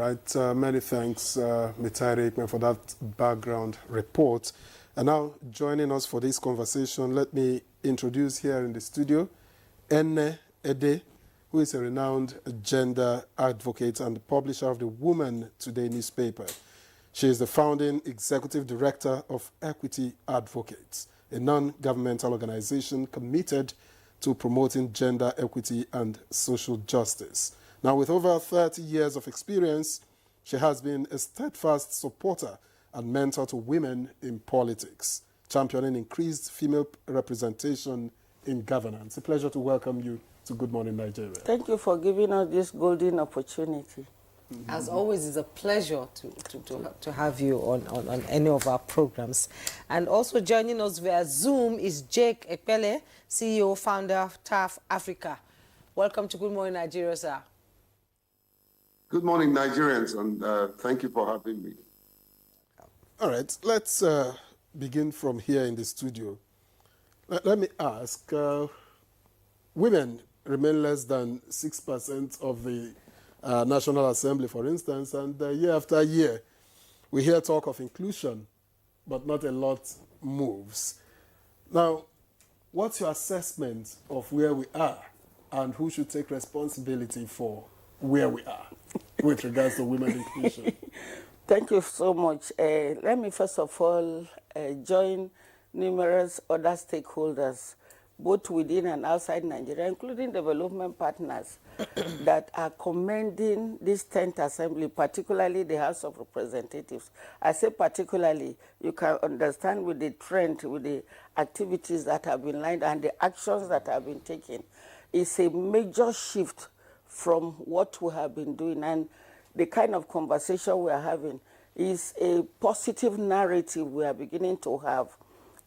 right. Many thanks, Mitari Ekman, for that background report. And now, joining us for this conversation, let me introduce here in the studio Enne Ede, who is a renowned gender advocate and publisher of the Woman Today newspaper. She is the founding executive director of Equity Advocates, a non-governmental organization committed to promoting gender equity and social justice. Now, with over 30 years of experience, she has been a steadfast supporter and mentor to women in politics, championing increased female representation in governance. A pleasure to welcome you to Good Morning Nigeria. Thank you for giving us this golden opportunity. As always, it's a pleasure to have you on any of our programs. And also joining us via Zoom is Jake Ekpele, CEO, founder of TAF Africa. Welcome to Good Morning Nigeria, sir. Good morning, Nigerians, and thank you for having me. All right, let's begin from here in the studio. Let me ask, women remain less than 6% of the National Assembly, for instance, and year after year, we hear talk of inclusion, but not a lot moves. Now, what's your assessment of where we are and who should take responsibility for where we are with regards to women inclusion? Thank you so much. Let me first of all join numerous other stakeholders, both within and outside Nigeria, including development partners, that are commending this 10th Assembly, particularly the House of Representatives. I say particularly, you can understand with the trend, with the activities that have been lined and the actions that have been taken. It's a major shift from what we have been doing, and the kind of conversation we are having is a positive narrative we are beginning to have.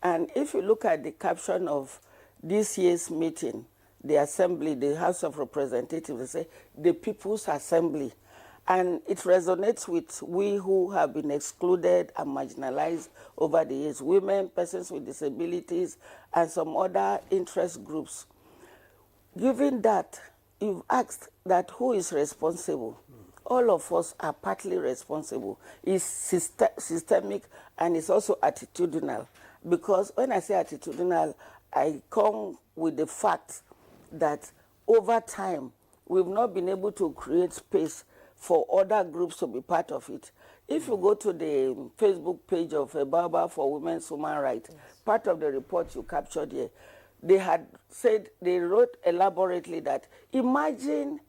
And if you look at the caption of this year's meeting, the Assembly, the House of Representatives, they say, the People's Assembly. And it resonates with we who have been excluded and marginalized over the years, women, persons with disabilities, and some other interest groups. Given that, you've asked that who is responsible. All of us are partly responsible. It's systemic and it's also attitudinal. Because when I say attitudinal, I come with the fact that over time, we've not been able to create space for other groups to be part of it. If you go to the Facebook page of Baba for Women's Human Rights, part of the report you captured here, they had said, they wrote elaborately that imagine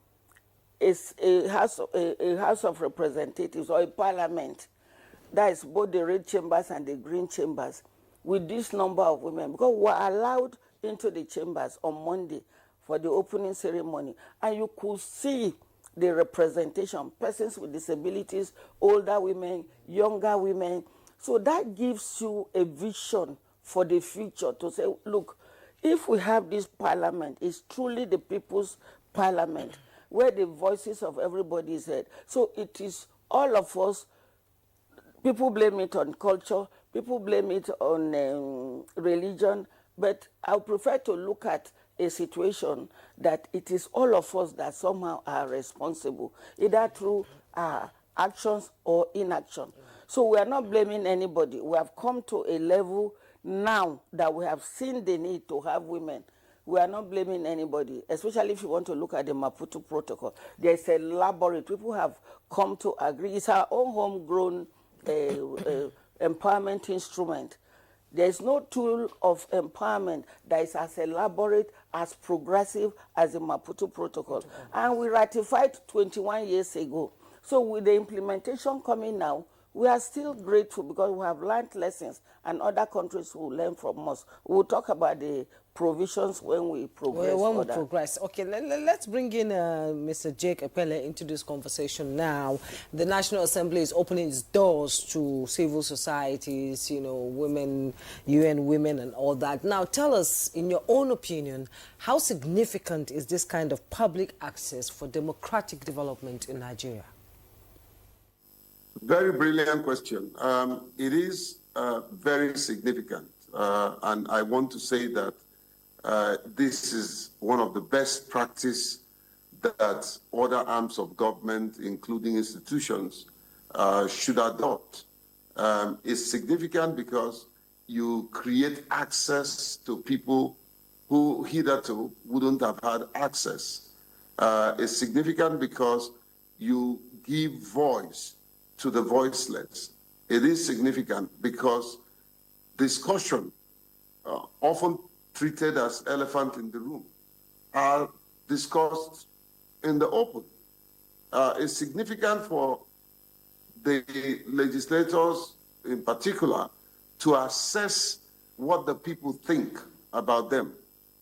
a House of Representatives or a parliament, that is both the red chambers and the green chambers, with this number of women, because we were allowed into the chambers on Monday for the opening ceremony, and you could see the representation, persons with disabilities, older women, younger women. So that gives you a vision for the future to say, look, if we have this parliament, it's truly the people's parliament, where the voices of everybody is heard. So it is all of us. People blame it on culture, people blame it on religion, but I prefer to look at a situation that it is all of us that somehow are responsible, either through actions or inaction. So we are not blaming anybody. We have come to a level now that we have seen the need to have women. We are not blaming anybody, especially if you want to look at the Maputo Protocol. There's a laboratory. People have come to agree. It's our own homegrown empowerment instrument. There's no tool of empowerment that is as elaborate, as progressive as the Maputo Protocol. And we ratified 21 years ago. So with the implementation coming now, we are still grateful because we have learned lessons and other countries will learn from us. We'll talk about the provisions when we progress. Okay, let's bring in Mr. Jake Ekpele into this conversation now. The National Assembly is opening its doors to civil societies, you know, women, UN women and all that. Now, tell us, in your own opinion, how significant is this kind of public access for democratic development in Nigeria? Very brilliant question. It is very significant. And I want to say that this is one of the best practice that other arms of government, including institutions, should adopt. Is significant because you create access to people who hitherto wouldn't have had access. It's significant because you give voice to the voiceless. It is significant because discussion, often treated as elephant in the room, are discussed in the open. It's significant for the legislators in particular to assess what the people think about them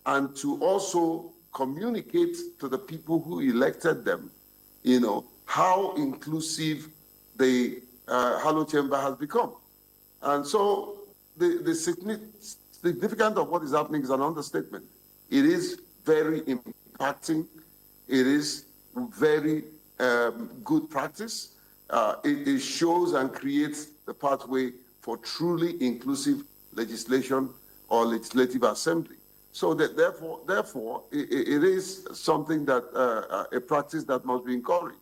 and to also communicate to the people who elected them, how inclusive the Halo Chamber has become. And so the significance of what is happening is an understatement. It is very impacting. It is very good practice. It shows and creates the pathway for truly inclusive legislation or legislative assembly. So that therefore, it is something that a practice that must be encouraged.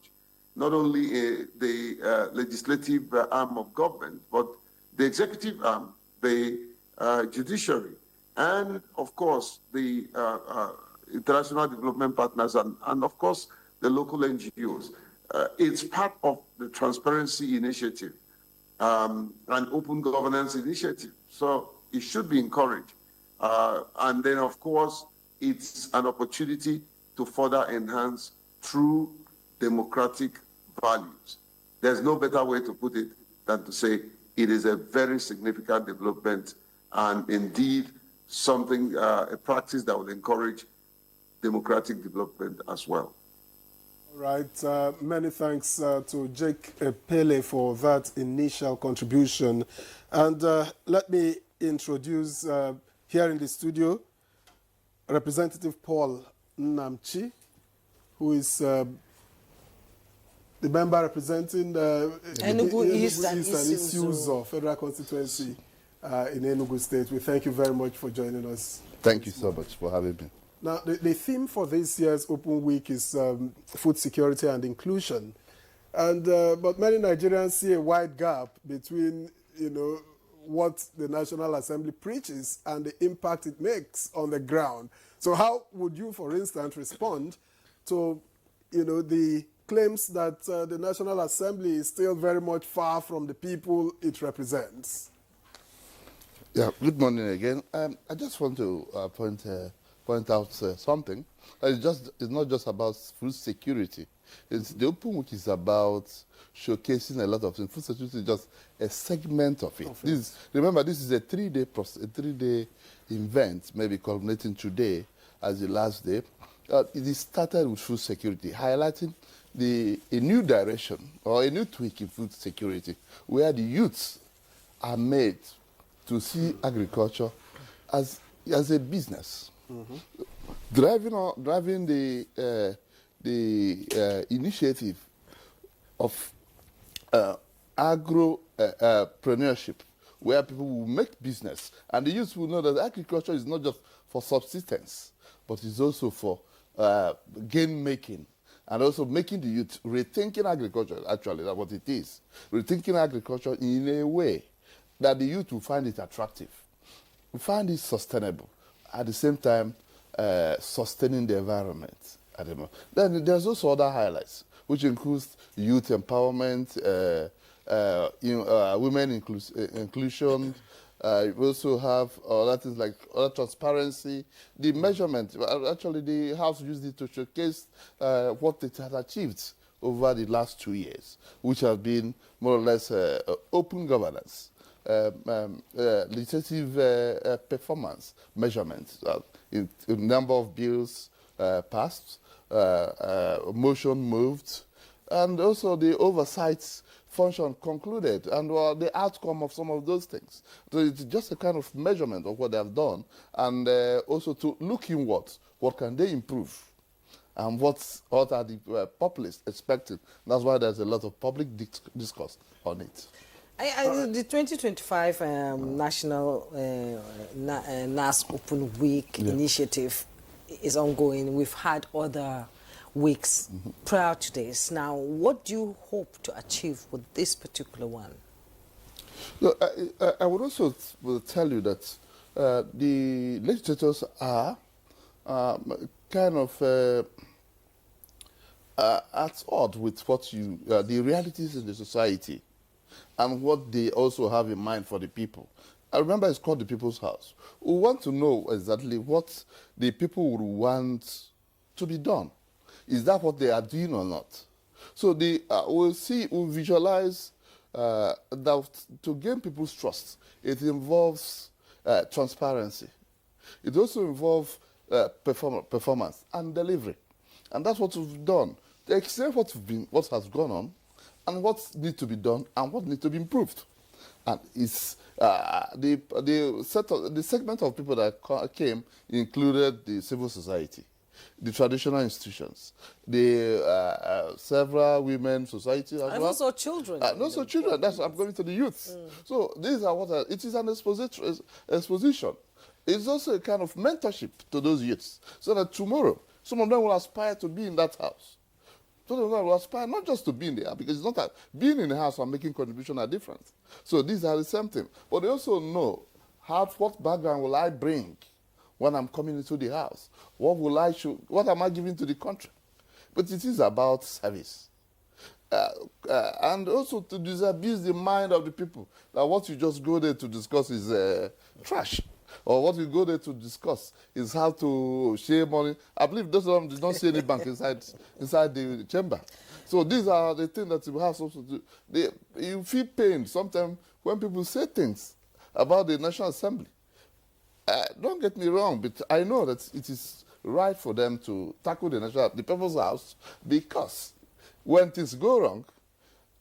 Not only the legislative arm of government, but the executive arm, the judiciary, and of course the international development partners, and of course the local NGOs. It's part of the transparency initiative and open governance initiative. So it should be encouraged. And then, of course, it's an opportunity to further enhance true democratic values. There's no better way to put it than to say it is a very significant development and indeed something, a practice that will encourage democratic development as well. All right. Many thanks to Jake Pele for that initial contribution. And let me introduce here in the studio Representative Paul Nnamchi, who is the member representing Enugu East and Issues of Federal Constituency in Enugu State. We thank you very much for joining us. Thank you so much for having me. Now, the theme for this year's Open Week is food security and inclusion. And but many Nigerians see a wide gap between, what the National Assembly preaches and the impact it makes on the ground. So how would you, for instance, respond to, the claims that the National Assembly is still very much far from the people it represents? Yeah, good morning again. I just want to point out something. It's not just about food security. It's the Open Week is about showcasing a lot of things. Food security is just a segment of it. Remember, this is a three-day event, maybe culminating today as the last day. It started with food security, highlighting a new direction or a new tweak in food security, where the youths are made to see agriculture as a business. Mm-hmm. Driving the initiative of agropreneurship, where people will make business, and the youth will know that agriculture is not just for subsistence, but it's also for gain making, and also making the youth rethinking agriculture. Actually, that's what it is. Rethinking agriculture in a way that the youth will find it attractive, will find it sustainable, at the same time sustaining the environment. Then there's also other highlights, which includes youth empowerment, women inclusion. We also have other things like other transparency, the measurement. Actually, the House used it to showcase what it has achieved over the last 2 years, which has been more or less open governance, legislative performance measurements, in number of bills passed, motion moved, and also the oversight function concluded, and the outcome of some of those things. So it's just a kind of measurement of what they have done, and also to look inwards, what can they improve, and what are the populace expecting. That's why there's a lot of public discourse on it. The 2025 National NAS Open Week initiative is ongoing. We've had other weeks prior to this. Now, what do you hope to achieve with this particular one? No, I would also tell you that the legislators are kind of at odds with what the realities in the society and what they also have in mind for the people. I remember it's called the People's House. We want to know exactly what the people would want to be done. Is that what they are doing or not? So we'll visualize that to gain people's trust, it involves transparency. It also involves performance and delivery. And that's what we've done. To explain what has gone on and what needs to be done and what needs to be improved. And it's the segment of people that came included the civil society, the traditional institutions, the several women societies as well. And also children. Also children. That's I'm going to the youth. So these are it is an exposition. It's also a kind of mentorship to those youths, so that tomorrow some of them will aspire to be in that house. Some of them will aspire not just to be in there, because it's not that being in the house and making contribution are different. So these are the same thing. But they also know what background will I bring when I'm coming into the house? What am I giving to the country? But it is about service. And also to disabuse the mind of the people that what you just go there to discuss is trash. Or what you go there to discuss is how to share money. I believe those of them did not see any bank inside the chamber. So these are the things that you have also to do. You feel pain sometimes when people say things about the National Assembly. Don't get me wrong, but I know that it is right for them to tackle the People's House, because when things go wrong,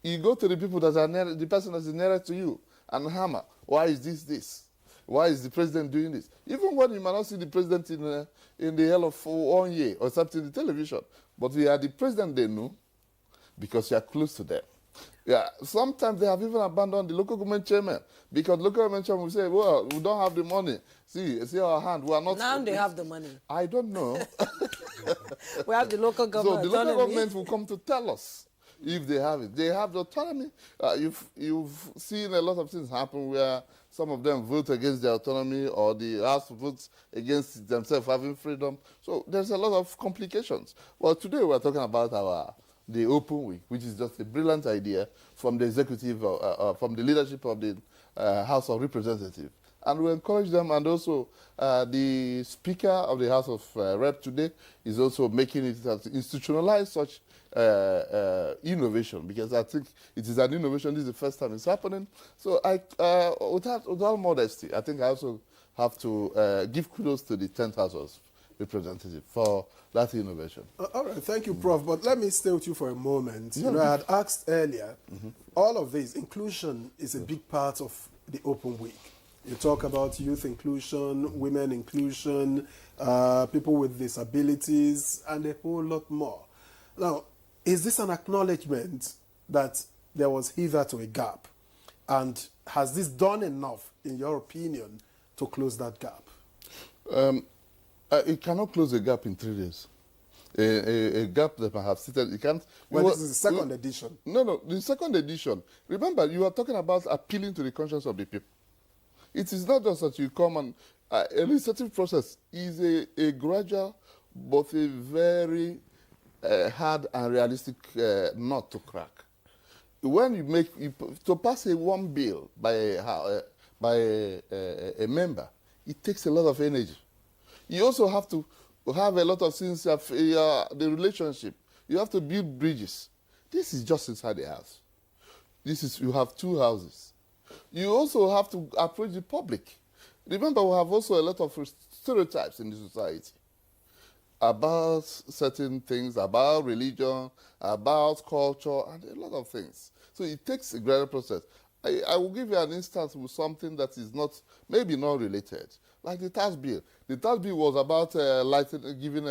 you go to the people that are near, the person that is nearest to you, and hammer. Why is this? Why is the president doing this? Even when you might not see the president in the hell of 1 year or something in the television, but we are the president they know because you are close to them. Yeah, sometimes they have even abandoned the local government chairman, because local government chairman will say, well, we don't have the money. See our hand. We are not. Now they have the money. I don't know. We have the local government. So the local government will come to tell us if they have it. They have the autonomy. You've seen a lot of things happen where some of them vote against their autonomy, or the House votes against themselves having freedom. So there's a lot of complications. Well, today we're talking about the Open Week, which is just a brilliant idea from the executive, from the leadership of the House of Representatives. And we encourage them, and also the Speaker of the House of Rep today is also making it institutionalize such innovation, because I think it is an innovation. This is the first time it's happening. So with all modesty, I think I also have to give kudos to the 10th House of Representatives for that innovation. All right, thank you, Prof. But let me stay with you for a moment. Yeah. I had asked earlier, all of this, inclusion is a big part of the Open Week. You talk about youth inclusion, women inclusion, people with disabilities, and a whole lot more. Now, is this an acknowledgement that there was hitherto a gap? And has this done enough, in your opinion, to close that gap? It cannot close a gap in 3 days. A gap that I have stated, it can't. Well, this is the second edition. No, the second edition. Remember, you are talking about appealing to the conscience of the people. It is not just that you come and a legislative process is a gradual but a very hard and realistic nut to crack. When to pass one bill by a member, it takes a lot of energy. You also have to have a lot of things, the relationship. You have to build bridges. This is just inside the house. You have 2 houses. You also have to approach the public. Remember, we have also a lot of stereotypes in the society about certain things, about religion, about culture, and a lot of things. So it takes a gradual process. I will give you an instance with something that is maybe not related, like the tax bill. The tax bill was about giving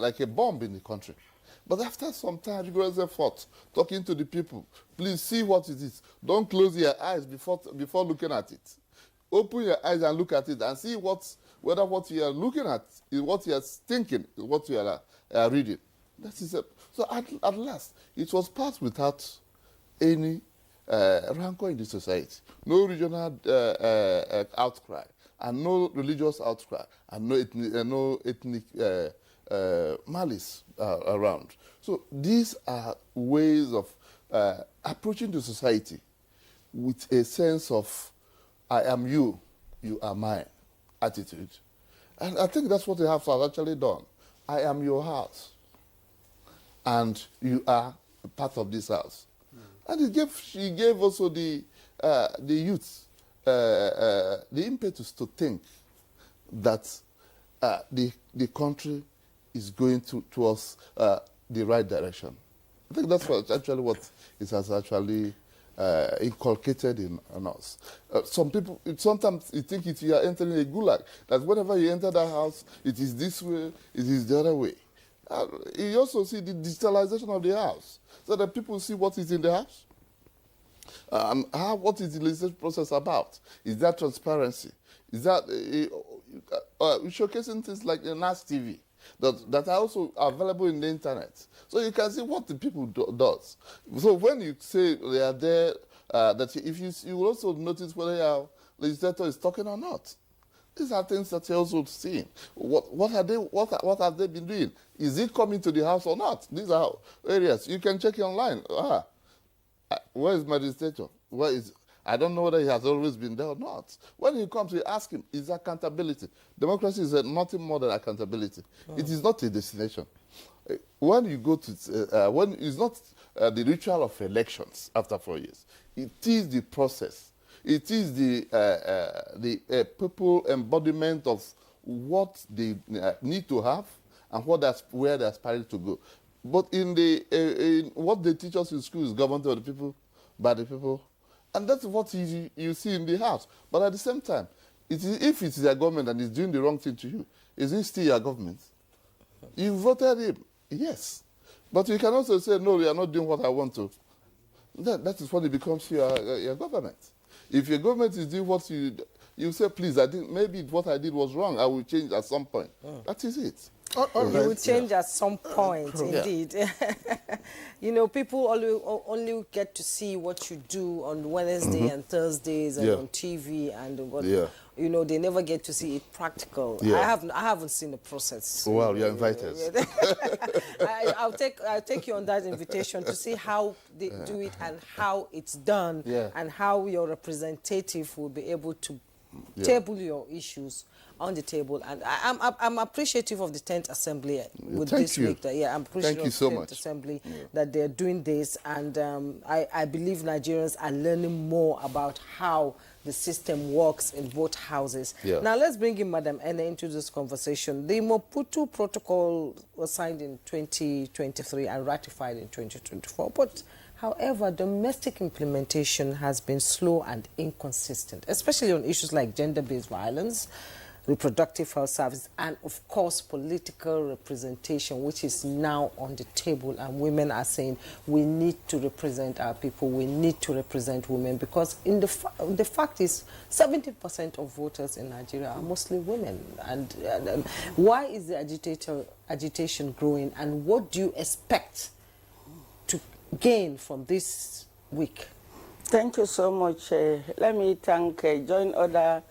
like a bomb in the country. But after some time, rigorous effort, talking to the people, please see what it is. Don't close your eyes before looking at it. Open your eyes and look at it and see what whether what you are looking at is what you are thinking, is what you are reading. That is it. So at last, it was passed without any rancor in the society, no regional outcry, and no religious outcry, and no ethnic malice around. So these are ways of approaching the society with a sense of I am you, you are mine attitude. And I think that's what the house has actually done. I am your house, and you are a part of this house. And she gave also the youth the impetus to think that the country is going towards the right direction. I think that's what it has actually inculcated in us. Some people, sometimes you think you are entering a gulag, that whenever you enter that house, it is this way, it is the other way. You also see the digitalization of the house, so that people see what is in the house. What is the legislative process about? Is that transparency? Is that showcasing things like the NAS TV that are also available in the internet? So you can see what the people does. So when you say they are there, that if you will also notice whether your legislator is talking or not. These are things that you're also seeing. What have they been doing? Is it coming to the house or not? These are areas you can check it online. Where is my legislator? I don't know whether he has always been there or not. When he comes, you ask him, is accountability. Democracy is nothing more than accountability. It is not a destination. When you go to, when it's not the ritual of elections after 4 years, it is the process. It is the people embodiment of what they need to have and where they're aspiring to go. But in what they teach us in school is government of the people, by the people, and that's what you see in the house. But at the same time, if it's their government and it's doing the wrong thing to you, is it still your government? You voted him, yes. But you can also say, no, you are not doing what I want to. That is when it becomes your government. If your government is doing what you say, please, maybe what I did was wrong, I will change at some point. That is it. You will change at some point, indeed. You know, people only get to see what you do on Wednesday and Thursdays and on TV, and you know, they never get to see it practical. I haven't seen the process. Well, you're invited. I'll take you on that invitation to see how they do it and how it's done, and how your representative will be able to table your issues on the table. And I'm appreciative of the 10th Assembly with this week. I'm appreciative of the 10th Assembly that they're doing this, and I believe Nigerians are learning more about how the system works in both houses. Now let's bring in Madam Ene into this conversation. The Maputo Protocol was signed in 2023 and ratified in 2024, but however, domestic implementation has been slow and inconsistent, especially on issues like gender-based violence, reproductive health services, and of course political representation, which is now on the table. And women are saying we need to represent our people, we need to represent women, because the fact is 70% of voters in Nigeria are mostly women. And why is the agitation growing, and what do you expect to gain from this week? Thank you so much. Let me join other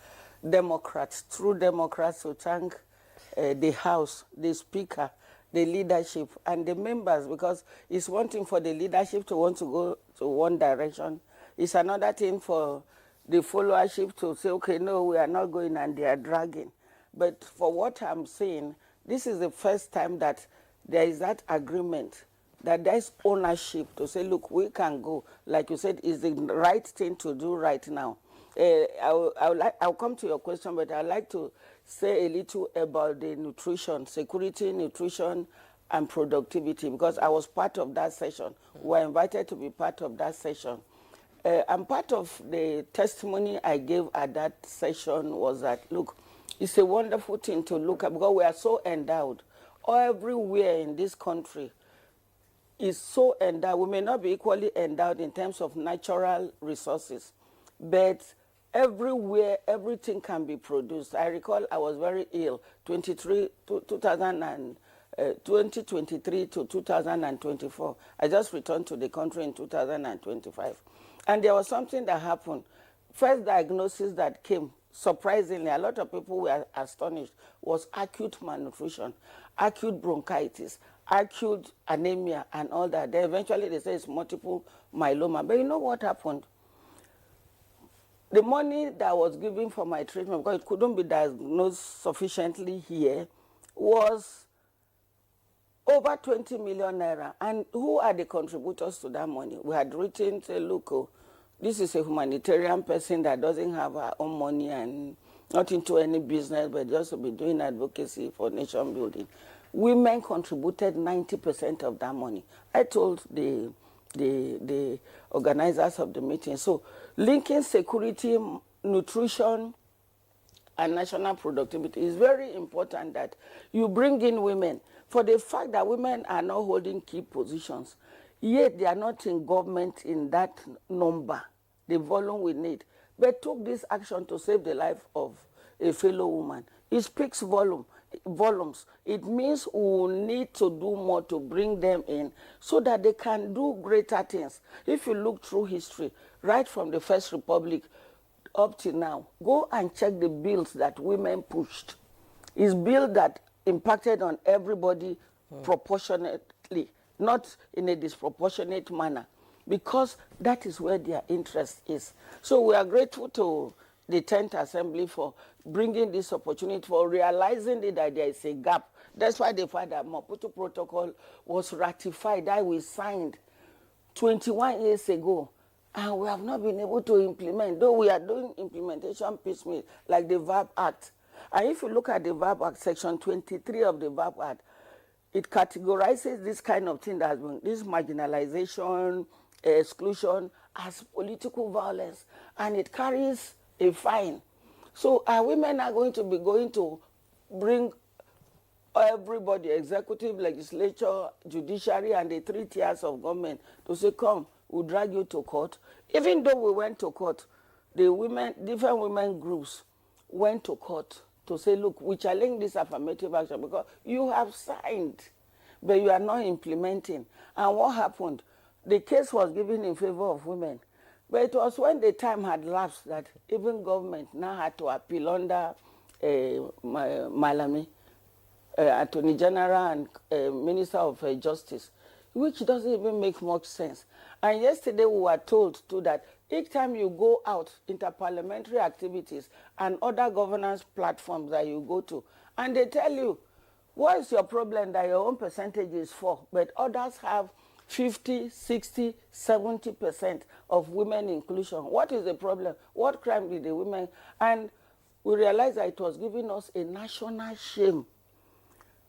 Democrats, true Democrats, to thank the House, the Speaker, the leadership, and the members, because it's one thing for the leadership to want to go to one direction. It's another thing for the followership to say, okay, no, we are not going, and they are dragging. But for what I'm saying, this is the first time that there is that agreement, that there is ownership to say, look, we can go. Like you said, it's the right thing to do right now. I'll come to your question, but I'd like to say a little about the nutrition, security, nutrition, and productivity, because I was part of that session. We were invited to be part of that session. And part of the testimony I gave at that session was that, look, it's a wonderful thing to look at, because we are so endowed. Everywhere in this country is so endowed. We may not be equally endowed in terms of natural resources, but everywhere, everything can be produced. I recall I was very ill, 2023 to 2024. I just returned to the country in 2025. And there was something that happened. First diagnosis that came, surprisingly, a lot of people were astonished, was acute malnutrition, acute bronchitis, acute anemia, and all that. Then eventually they say it's multiple myeloma. But you know what happened? The money that was given for my treatment, because it couldn't be diagnosed sufficiently here, was over 20 million naira. And who are the contributors to that money? We had written, say, look, oh, this is a humanitarian person that doesn't have her own money and not into any business, but just to be doing advocacy for nation building. Women contributed 90% of that money. I told the organizers of the meeting. So linking security, nutrition, and national productivity is very important, that you bring in women. For the fact that women are not holding key positions, yet they are not in government in that number, the volume we need, but took this action to save the life of a fellow woman. It speaks volumes. It means we will need to do more to bring them in so that they can do greater things. If you look through history, right from the First Republic up to now, go and check the bills that women pushed. It's bills that impacted on everybody proportionately, not in a disproportionate manner, because that is where their interest is. So we are grateful to the 10th Assembly for bringing this opportunity, for realizing that there is a gap. That's why the fact that Maputo Protocol was ratified, that we signed 21 years ago, and we have not been able to implement, though we are doing implementation piecemeal, like the VAP Act. And if you look at the VAP Act, Section 23 of the VAP Act, it categorizes this kind of thing that has been, this marginalization, exclusion, as political violence, and it carries a fine. So our women are going to bring everybody, executive, legislature, judiciary, and the 3 tiers of government to say, come, we'll drag you to court. Even though we went to court, the women, different women groups went to court to say, look, we challenge this affirmative action because you have signed, but you are not implementing. And what happened? The case was given in favor of women. But it was when the time had lapsed that even government now had to appeal under Malami, Attorney General and Minister of Justice, which doesn't even make much sense. And yesterday we were told too that each time you go out, interparliamentary activities and other governance platforms that you go to, and they tell you, what is your problem that your own percentage is 4, but others have 50, 60, 70% of women inclusion. What is the problem? What crime did the women? And we realized that it was giving us a national shame,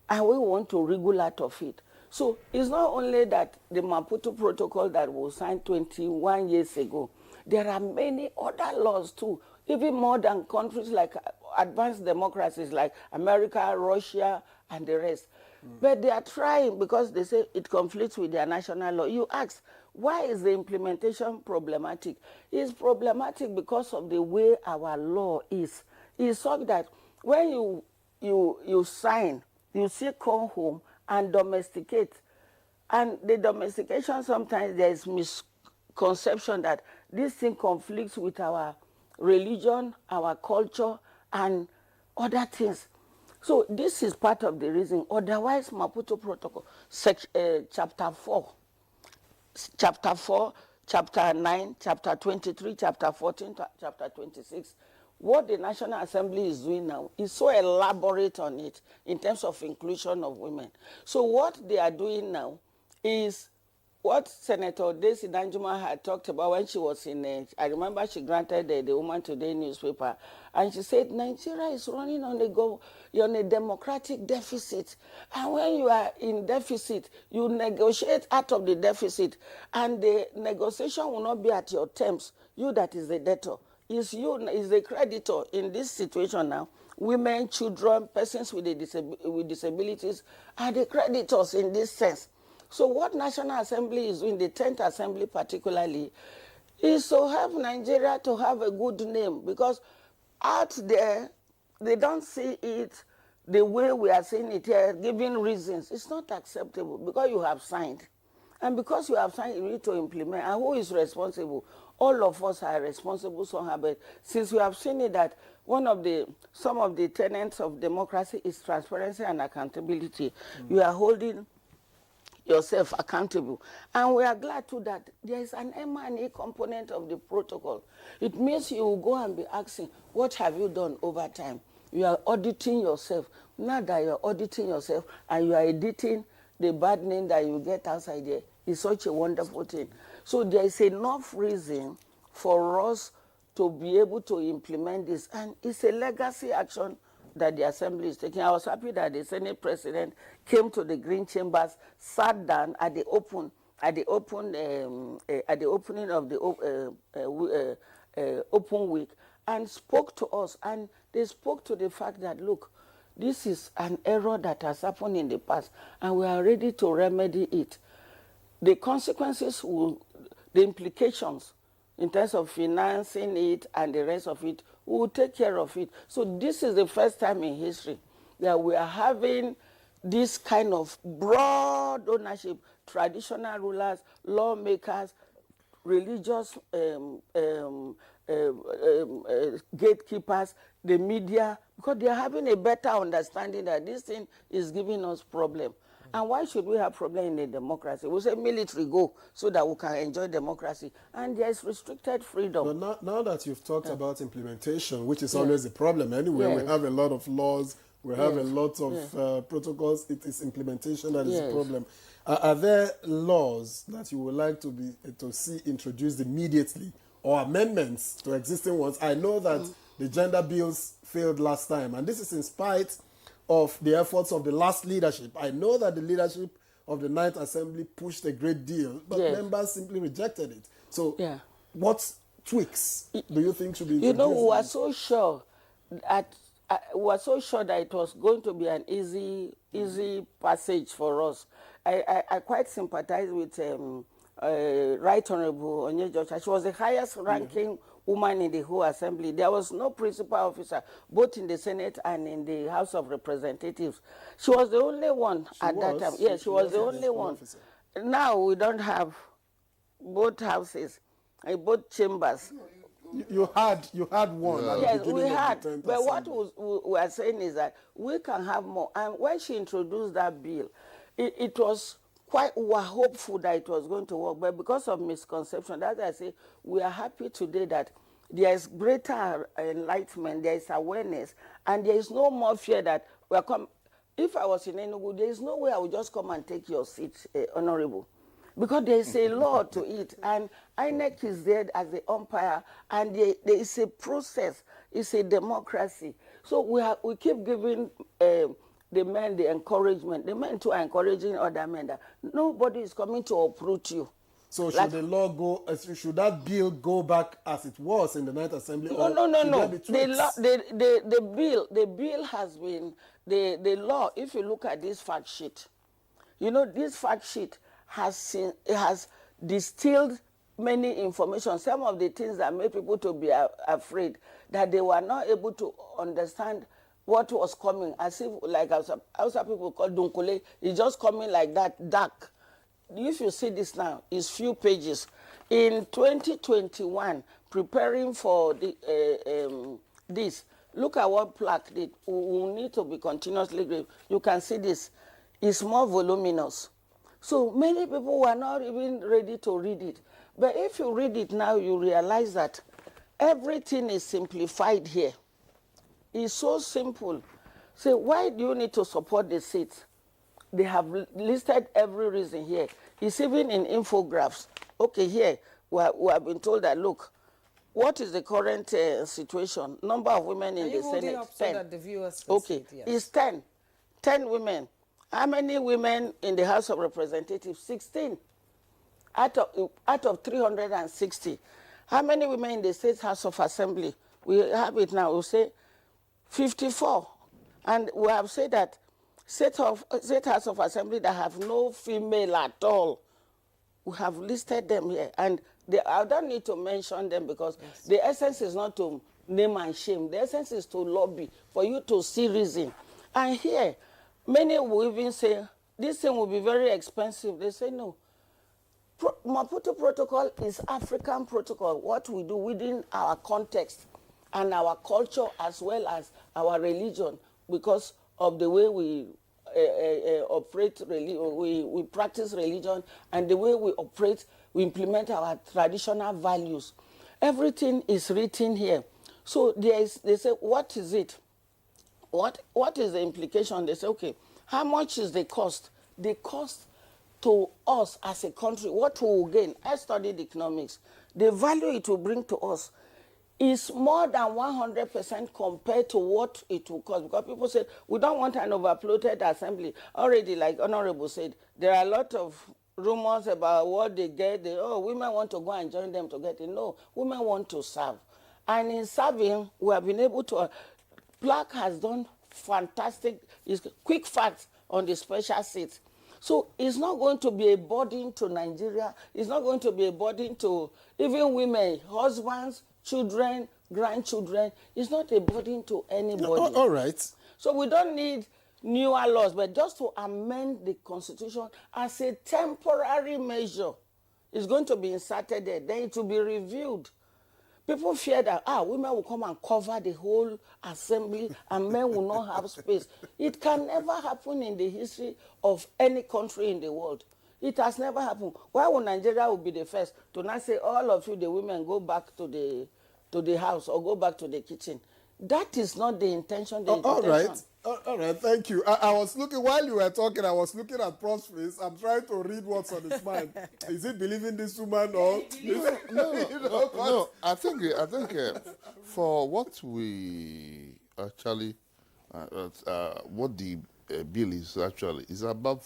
and we want to wriggle out of it. So it's not only that the Maputo Protocol that was signed 21 years ago, there are many other laws too, even more than countries like advanced democracies like America, Russia, and the rest. But they are trying because they say it conflicts with their national law. You ask, why is the implementation problematic? It's problematic because of the way our law is. It's such that when you sign, you say come home and domesticate. And the domestication, sometimes there is misconception that this thing conflicts with our religion, our culture, and other things. So this is part of the reason. Otherwise, Maputo Protocol, chapter 4, chapter 9, chapter 23, chapter 14, chapter 26, what the National Assembly is doing now is so elaborate on it in terms of inclusion of women. So what they are doing now is what Senator Desi Danjuma had talked about when she was in, I remember she granted the Woman Today newspaper, and she said, Nigeria is running on a democratic deficit. And when you are in deficit, you negotiate out of the deficit, and the negotiation will not be at your terms. You that is the debtor. Is the creditor in this situation now. Women, children, persons with disabilities are the creditors in this sense. So what National Assembly is doing, the 10th Assembly particularly, is to help Nigeria to have a good name, because out there, they don't see it the way we are seeing it here, giving reasons. It's not acceptable because you have signed. And because you have signed, you need to implement. And who is responsible? All of us are responsible somehow. But since we have seen it that some of the tenets of democracy is transparency and accountability, you are holding yourself accountable. And we are glad too that there is an M&A component of the protocol. It means you will go and be asking, what have you done over time? You are auditing yourself. Now that you are auditing yourself and you are editing the bad name that you get outside there, is such a wonderful thing. So there is enough reason for us to be able to implement this. And it's a legacy action that the Assembly is taking. I was happy that the Senate President came to the Green Chambers, sat down at the opening of the open week, and spoke to us. And they spoke to the fact that, look, this is an error that has happened in the past, and we are ready to remedy it. The consequences the implications in terms of financing it and the rest of it, we will take care of it. So this is the first time in history that we are having this kind of broad ownership, traditional rulers, lawmakers, religious gatekeepers, the media, because they are having a better understanding that this thing is giving us problem. And why should we have problem in a democracy? We say military go so that we can enjoy democracy. And there is restricted freedom. But now that you've talked about implementation, which is always a problem anyway, we have a lot of laws, we have a lot of protocols, it is implementation that is a problem. Are there laws that you would like to see introduced immediately, or amendments to existing ones? I know that the gender bills failed last time, and this is in spite of the efforts of the last leadership. I know that the leadership of the 9th Assembly pushed a great deal, but members simply rejected it. So what tweaks do you think should be introduced? You know, we were so sure that it was going to be an easy passage for us. I quite sympathize with Right Honorable Onyejocha. She was the highest ranking woman in the whole assembly. There was no principal officer, both in the Senate and in the House of Representatives. She was the only one at that time. Yes, she was the only one. Officer. Now we don't have both houses, both chambers. You had one. Yes, we had. But what we are saying is that we can have more. And when she introduced that bill, it was we were hopeful that it was going to work, but because of misconception, that's why I say we are happy today that there is greater enlightenment, there is awareness, and there is no more fear that we are coming. If I was in Enugu, there is no way I would just come and take your seat, Honorable, because there is a law to it, and INEC is there as the umpire, and there is a process, it's a democracy. So we keep giving the men the encouragement. The men too are encouraging other men that nobody is coming to uproot you. So should the law go? Should that bill go back as it was in the 9th Assembly? No. The bill has been the law. If you look at this fact sheet, you know this fact sheet has distilled many information. Some of the things that made people to be afraid, that they were not able to understand what was coming, as if, like Hausa people call dunkule, it's just coming like that, dark. If you see this now, it's few pages. In 2021, preparing for this, look at what plaque did. We need to be continuously great. You can see this. It's more voluminous. So many people were not even ready to read it. But if you read it now, you realize that everything is simplified here. It's so simple. So why do you need to support the seats? They have listed every reason here. It's even in infographics. Okay, here we have been told that, look, what is the current situation? Number of women in the Senate? Up 10. So that the viewers can okay, see it, yes. It's 10. 10 women. How many women in the House of Representatives? 16. Out of 360. How many women in the State House of Assembly? We have it now. We say 54. And we have said that State House of Assembly that have no female at all, we have listed them here. And I don't need to mention them because the essence is not to name and shame. The essence is to lobby for you to see reason. And here, many will even say, this thing will be very expensive. They say, no. Maputo Protocol is African protocol, what we do within our context and our culture as well as our religion, because of the way we operate, we practice religion, and the way we operate, we implement our traditional values. Everything is written here. So they say, what is it? What is the implication? They say, okay, how much is the cost? The cost to us as a country, what we will gain. I studied economics. The value it will bring to us is more than 100% compared to what it will cost. Because people say, we don't want an overbloated assembly. Already, like Honorable said, there are a lot of rumors about what they get. Women want to go and join them to get it. No, women want to serve. And in serving, we have been able to... Black has done fantastic, quick facts on the special seats. So it's not going to be a burden to Nigeria. It's not going to be a burden to even women, husbands, children, grandchildren. It's not a burden to anybody. All right. So we don't need newer laws, but just to amend the Constitution as a temporary measure. It's going to be inserted there. Then it will be reviewed. People fear that, women will come and cover the whole assembly and men will not have space. It can never happen in the history of any country in the world. It has never happened. Why would Nigeria will be the first to not say, all of you, the women, go back to the house or go back to the kitchen? That is not the intention. All right. All right, thank you. I was looking, while you were talking, I was looking at Prof's face. I'm trying to read what's on his mind. Is he believing this woman or... No, I think for what we actually, what the bill is actually, is about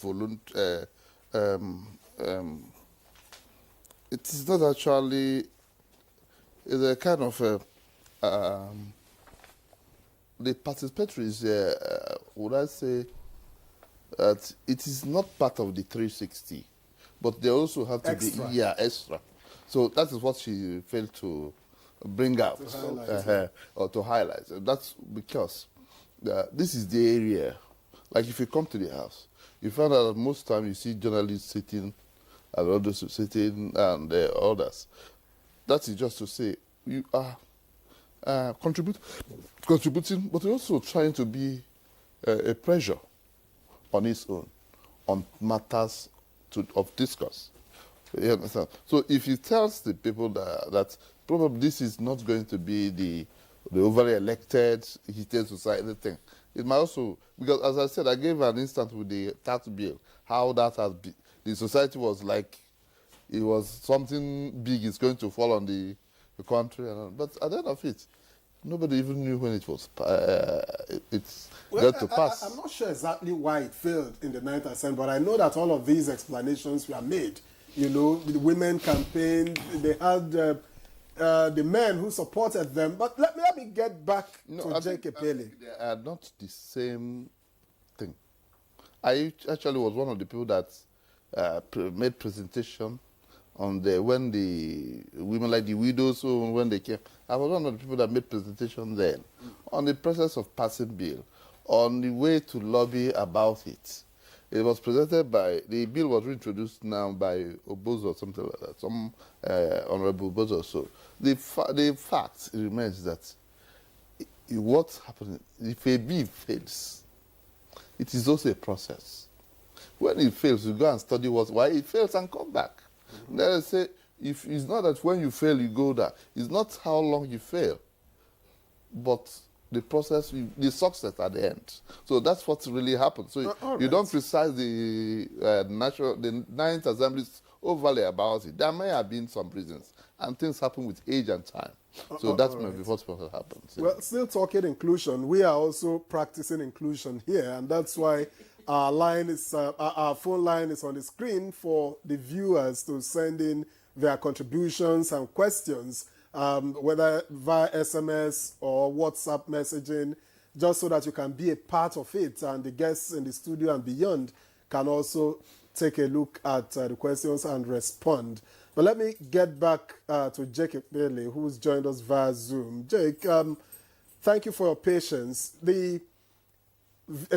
it is not actually, it's a kind of the participatory is, would I say, that it is not part of the 360, but they also have to Extra. be extra. So that is what she failed to bring out or to highlight. That's because this is the area. Like if you come to the house, you find out that most time you see journalists sitting and others sitting and others. That is just to say you are contributing, but also trying to be a pressure on its own, on matters of discourse. You understand? So if he tells the people that probably this is not going to be the overly elected, he tells society thing, it might also, because as I said, I gave an instance with the tax bill, how that has been, the society was like, it was something big is going to fall on the country, but at the end of it, nobody even knew when it was got to pass. I'm not sure exactly why it failed in the 9th Assembly, but I know that all of these explanations were made. You know, the women campaigned, they had the men who supported them. But let me get back to Jake Pele. They are not the same thing. I actually was one of the people that made presentation on when the women, like the widows, when they came. I was one of the people that made presentation then on the process of passing bill, on the way to lobby about it. It was presented by, the bill was reintroduced now by Obozo or something like that, some Honorable Obozo. So the fact remains that what's happening, if a bill fails, it is also a process. When it fails, you go and study why it fails and come back. Then I say, if it's not that when you fail, you go there. It's not how long you fail, but the process, the success at the end. So that's what really happens. So you don't criticize the 9th Assembly's overly about it. There may have been some reasons, and things happen with age and time. So that's maybe what happens. Well, still talking inclusion, we are also practicing inclusion here, and that's why our line is our phone line is on the screen for the viewers to send in their contributions and questions, whether via SMS or WhatsApp messaging, just so that you can be a part of it, and the guests in the studio and beyond can also take a look at the questions and respond. But let me get back to Jake Ekpele, who's joined us via Zoom. Jake, thank you for your patience. The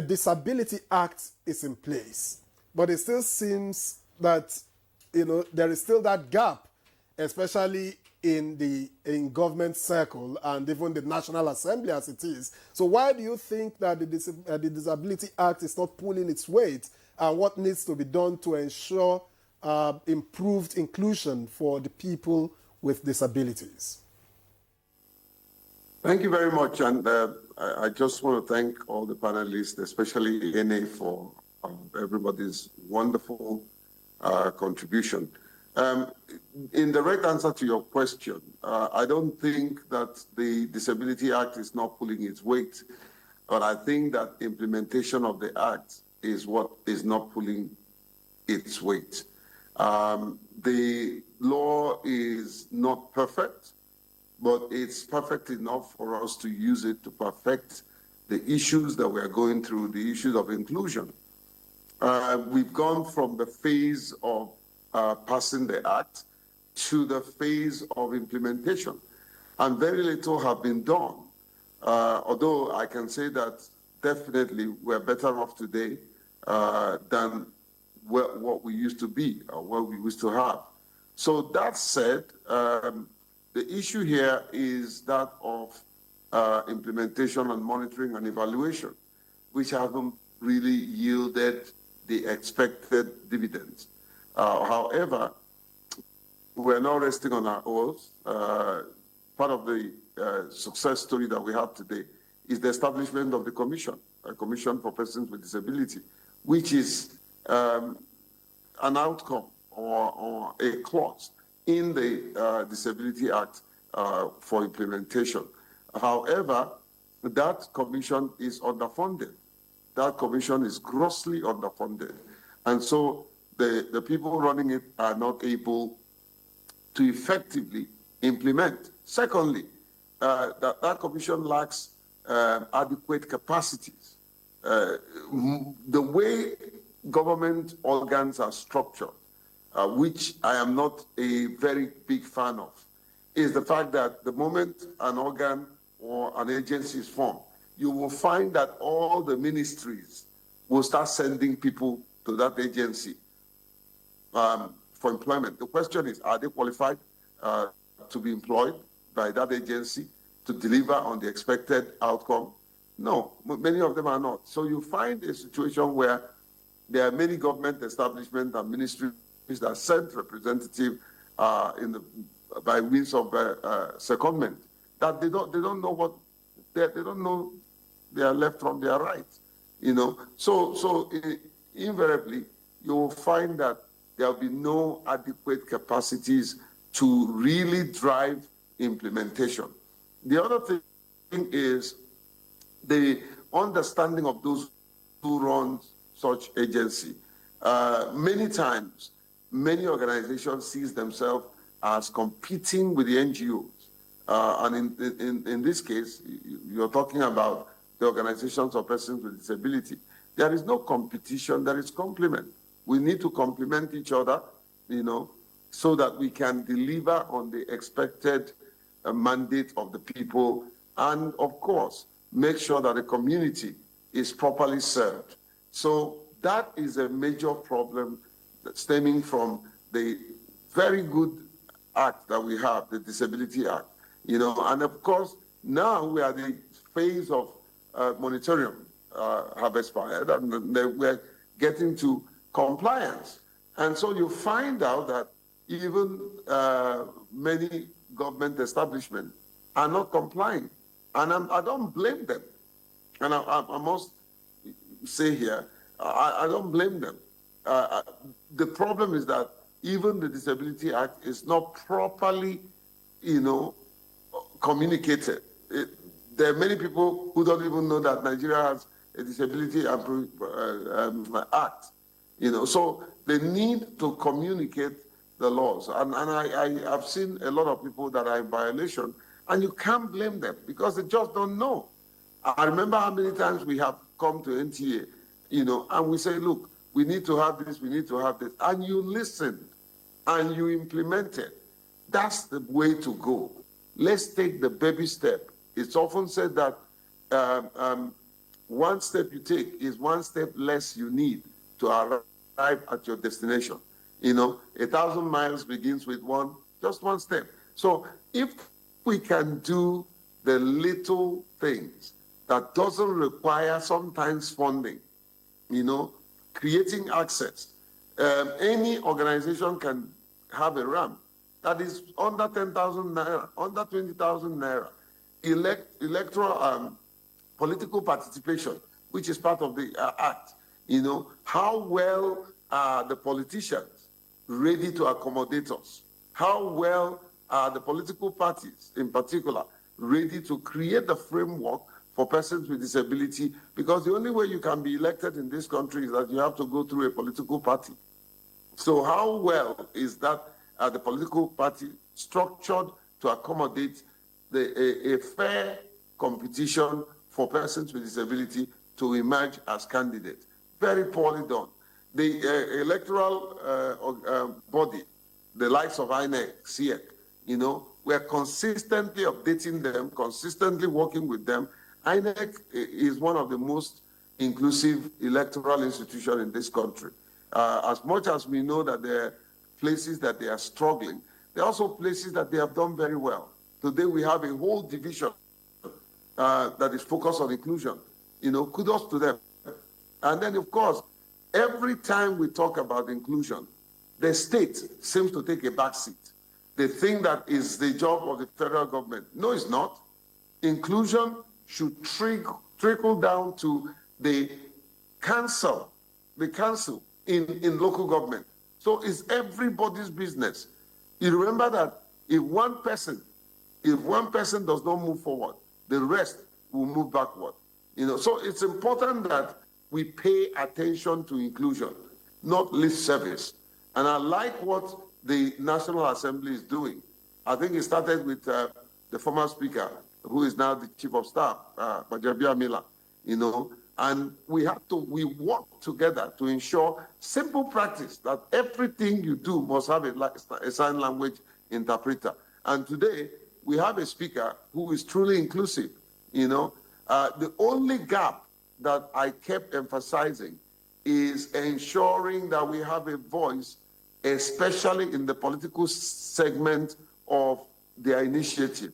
Disability Act is in place, but it still seems that there is still that gap, especially in government circle and even the National Assembly as it is. So why do you think that the Disability Act is not pulling its weight, and what needs to be done to ensure improved inclusion for the people with disabilities? Thank you very much. And I just want to thank all the panelists, especially NA, for everybody's wonderful contribution. In direct answer to your question, I don't think that the Disability Act is not pulling its weight, but I think that implementation of the Act is what is not pulling its weight. The law is not perfect, but it's perfect enough for us to use it to perfect the issues that we're going through, the issues of inclusion. We've gone from the phase of passing the Act to the phase of implementation, and very little have been done. Although I can say that definitely we're better off today than what we used to be or what we used to have. So that said, the issue here is that of implementation and monitoring and evaluation, which haven't really yielded the expected dividends. However, we're not resting on our oars. Part of the success story that we have today is the establishment of the commission, a commission for persons with disability, which is an outcome or a clause in the Disability Act for implementation. However, that commission is underfunded. That commission is grossly underfunded. And so the people running it are not able to effectively implement. Secondly, that commission lacks adequate capacities. The way government organs are structured, which I am not a very big fan of, is the fact that the moment an organ or an agency is formed, you will find that all the ministries will start sending people to that agency for employment. The question is, are they qualified to be employed by that agency to deliver on the expected outcome? No, many of them are not. So you find a situation where there are many government establishments and ministries that send representatives by means of secondment, that they don't know what they don't know their left from their right, So invariably, you will find that there will be no adequate capacities to really drive implementation. The other thing is the understanding of those who run such agency. Many times, many organizations see themselves as competing with the NGOs. And in this case, you're talking about the organizations of persons with disability. There is no competition, there is complement. We need to complement each other, so that we can deliver on the expected mandate of the people, and of course, make sure that the community is properly served. So that is a major problem stemming from the very good act that we have, the Disability Act, and of course, now we are at the phase of moratorium have expired, and we're getting to compliance. And so you find out that even many government establishments are not complying. And I don't blame them. And I must say here, I don't blame them. The problem is that even the Disability Act is not properly, communicated. There are many people who don't even know that Nigeria has a Disability Act. So they need to communicate the laws. And I have seen a lot of people that are in violation, and you can't blame them because they just don't know. I remember how many times we have come to NTA, and we say, look, we need to have this, we need to have this, and you listened and you implemented, that's the way to go. Let's take the baby step. It's often said that one step you take is one step less you need to arrive at your destination. You know, 1,000 miles begins with just one step. So if we can do the little things that doesn't require sometimes funding, you know, creating access. Any organization can have a ramp that is under 10,000 naira, under 20,000 naira. Electoral political participation, which is part of the act. You know, how well are the politicians ready to accommodate us? How well are the political parties, in particular, ready to create the framework for persons with disability? Because the only way you can be elected in this country is that you have to go through a political party. So how well is that the political party structured to accommodate a fair competition for persons with disability to emerge as candidates? Very poorly done. The electoral body, the likes of INEC, CIEC, you know, we're consistently updating them, consistently working with them. INEC is one of the most inclusive electoral institutions in this country. As much as we know that there are places that they are struggling, there are also places that they have done very well. Today we have a whole division that is focused on inclusion. You know, kudos to them. And then, of course, every time we talk about inclusion, the state seems to take a back seat. They think that is the job of the federal government. No, it's not. Inclusion should trickle down to the council in local government. So it's everybody's business. You remember that if one person does not move forward, the rest will move backward. You know, so it's important that we pay attention to inclusion, not lip service. And I like what the National Assembly is doing. I think it started with the former speaker, who is now the chief of staff, Bajabia Mila, you know, and we work together to ensure simple practice that everything you do must have a sign language interpreter. And today, we have a speaker who is truly inclusive, you know. The only gap that I kept emphasizing is ensuring that we have a voice, especially in the political segment of their initiative.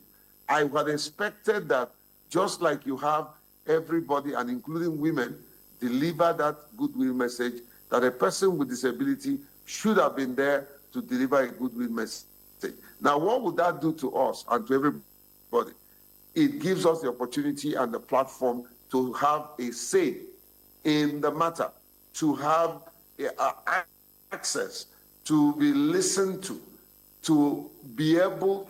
I had expected that just like you have everybody, and including women, deliver that goodwill message, that a person with disability should have been there to deliver a goodwill message. Now, what would that do to us and to everybody? It gives us the opportunity and the platform to have a say in the matter, to have access, to be listened to be able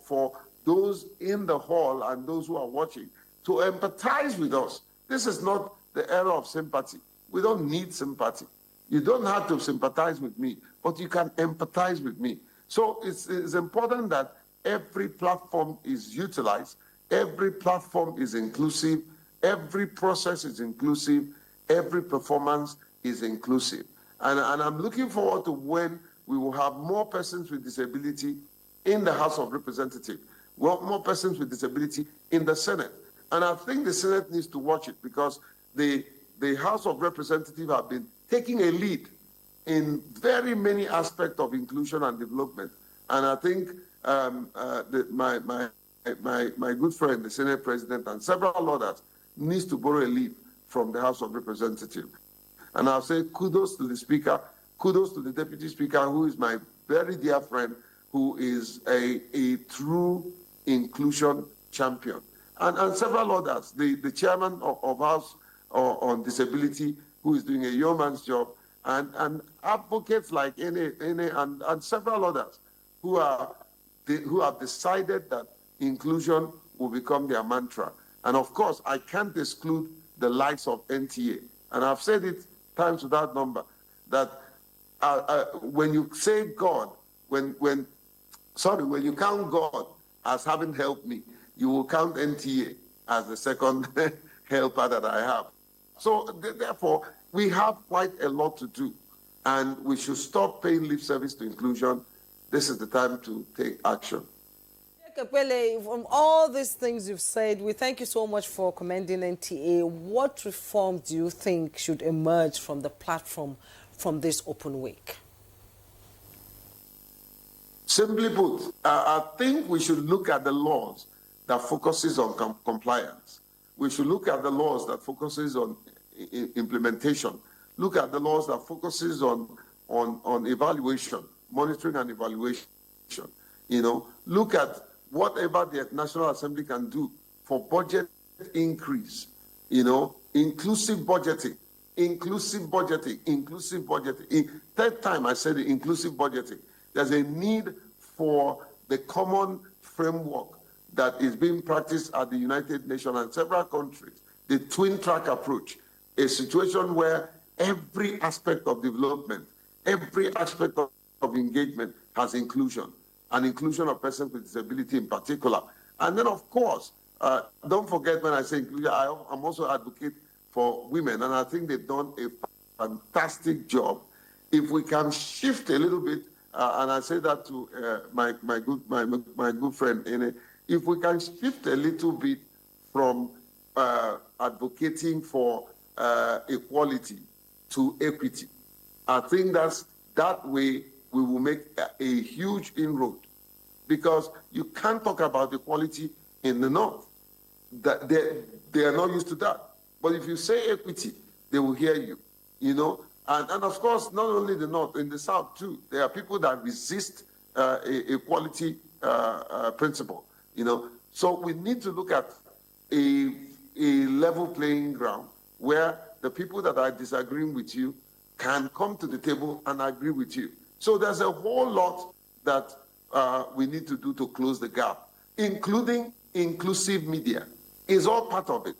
for those in the hall and those who are watching to empathize with us. This is not the era of sympathy. We don't need sympathy. You don't have to sympathize with me, but you can empathize with me. So it's important that every platform is utilized, every platform is inclusive, every process is inclusive, every performance is inclusive. And I'm looking forward to when we will have more persons with disability in the House of Representatives, more persons with disability in the Senate. And I think the Senate needs to watch it, because the House of Representatives have been taking a lead in very many aspects of inclusion and development. And I think my good friend, the Senate President, and several others needs to borrow a lead from the House of Representatives. And I'll say kudos to the Speaker, kudos to the Deputy Speaker, who is my very dear friend, who is a true inclusion champion. And several others, the chairman of House on Disability, who is doing a yeoman's job, and advocates like and several others who have decided that inclusion will become their mantra. And of course, I can't exclude the likes of NTA. And I've said it times without number, that when you say God, when you count God as having helped me, you will count NTA as the second helper that I have. So therefore, we have quite a lot to do, and we should stop paying lip service to inclusion. This is the time to take action. Kapele, from all these things you've said, we thank you so much for commending NTA. What reform do you think should emerge from the platform from this open week? Simply put, I think we should look at the laws that focuses on compliance. We should look at the laws that focuses on implementation. Look at the laws that focuses on evaluation, monitoring and evaluation. Look at whatever the National Assembly can do for budget increase, inclusive budgeting. Third time I said inclusive budgeting. There's a need for the common framework that is being practiced at the United Nations and several countries, the twin track approach, a situation where every aspect of development, every aspect of engagement has inclusion, and inclusion of persons with disability in particular. And then, of course, don't forget when I say inclusion, I'm also advocate for women, and I think they've done a fantastic job. If we can shift a little bit, and I say that to my good friend Ene, if we can shift a little bit from advocating for equality to equity, I think that way we will make a huge inroad, because you can't talk about equality in the North. That they are not used to that. But if you say equity, they will hear you, And of course, not only the North, in the South too, there are people that resist equality principle, So we need to look at a level playing ground where the people that are disagreeing with you can come to the table and agree with you. So there's a whole lot that we need to do to close the gap, including inclusive media. Is all part of it.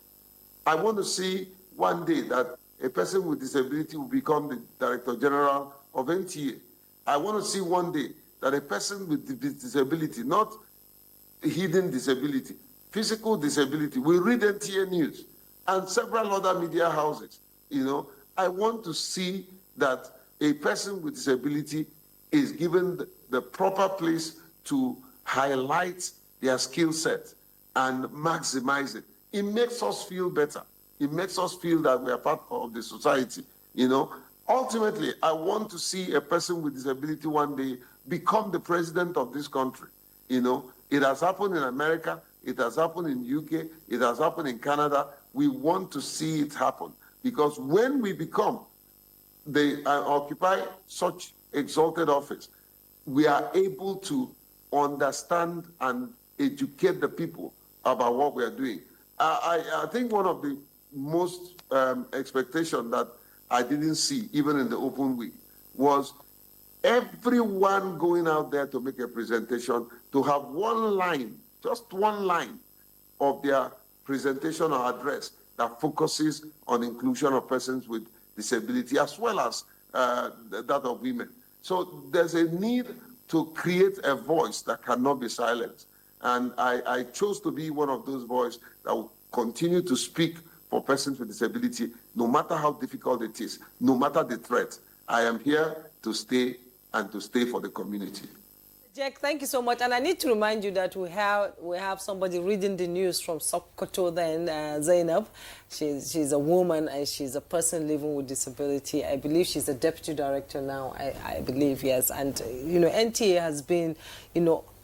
I want to see one day that a person with disability will become the Director General of NTA. I want to see one day that a person with disability, not hidden disability, physical disability, will read NTA News and several other media houses. I want to see that a person with disability is given the proper place to highlight their skill set and maximize it. It makes us feel better. It makes us feel that we are part of the society, Ultimately, I want to see a person with disability one day become the president of this country. It has happened in America. It has happened in UK. It has happened in Canada. We want to see it happen, because when we occupy such exalted office, we are able to understand and educate the people about what we are doing. I think one of the most expectation that I didn't see, even in the open week, was everyone going out there to make a presentation, to have one line, just one line of their presentation or address that focuses on inclusion of persons with disability, as well as that of women. So there's a need to create a voice that cannot be silenced. And I chose to be one of those voices that will continue to speak for persons with disability, no matter how difficult it is, no matter the threat. I am here to stay and to stay for the community. Jack, thank you so much. And I need to remind you that we have somebody reading the news from Sokoto then, Zainab. She's a woman and she's a person living with disability. I believe she's a deputy director now, I believe, yes. And, NTA has been,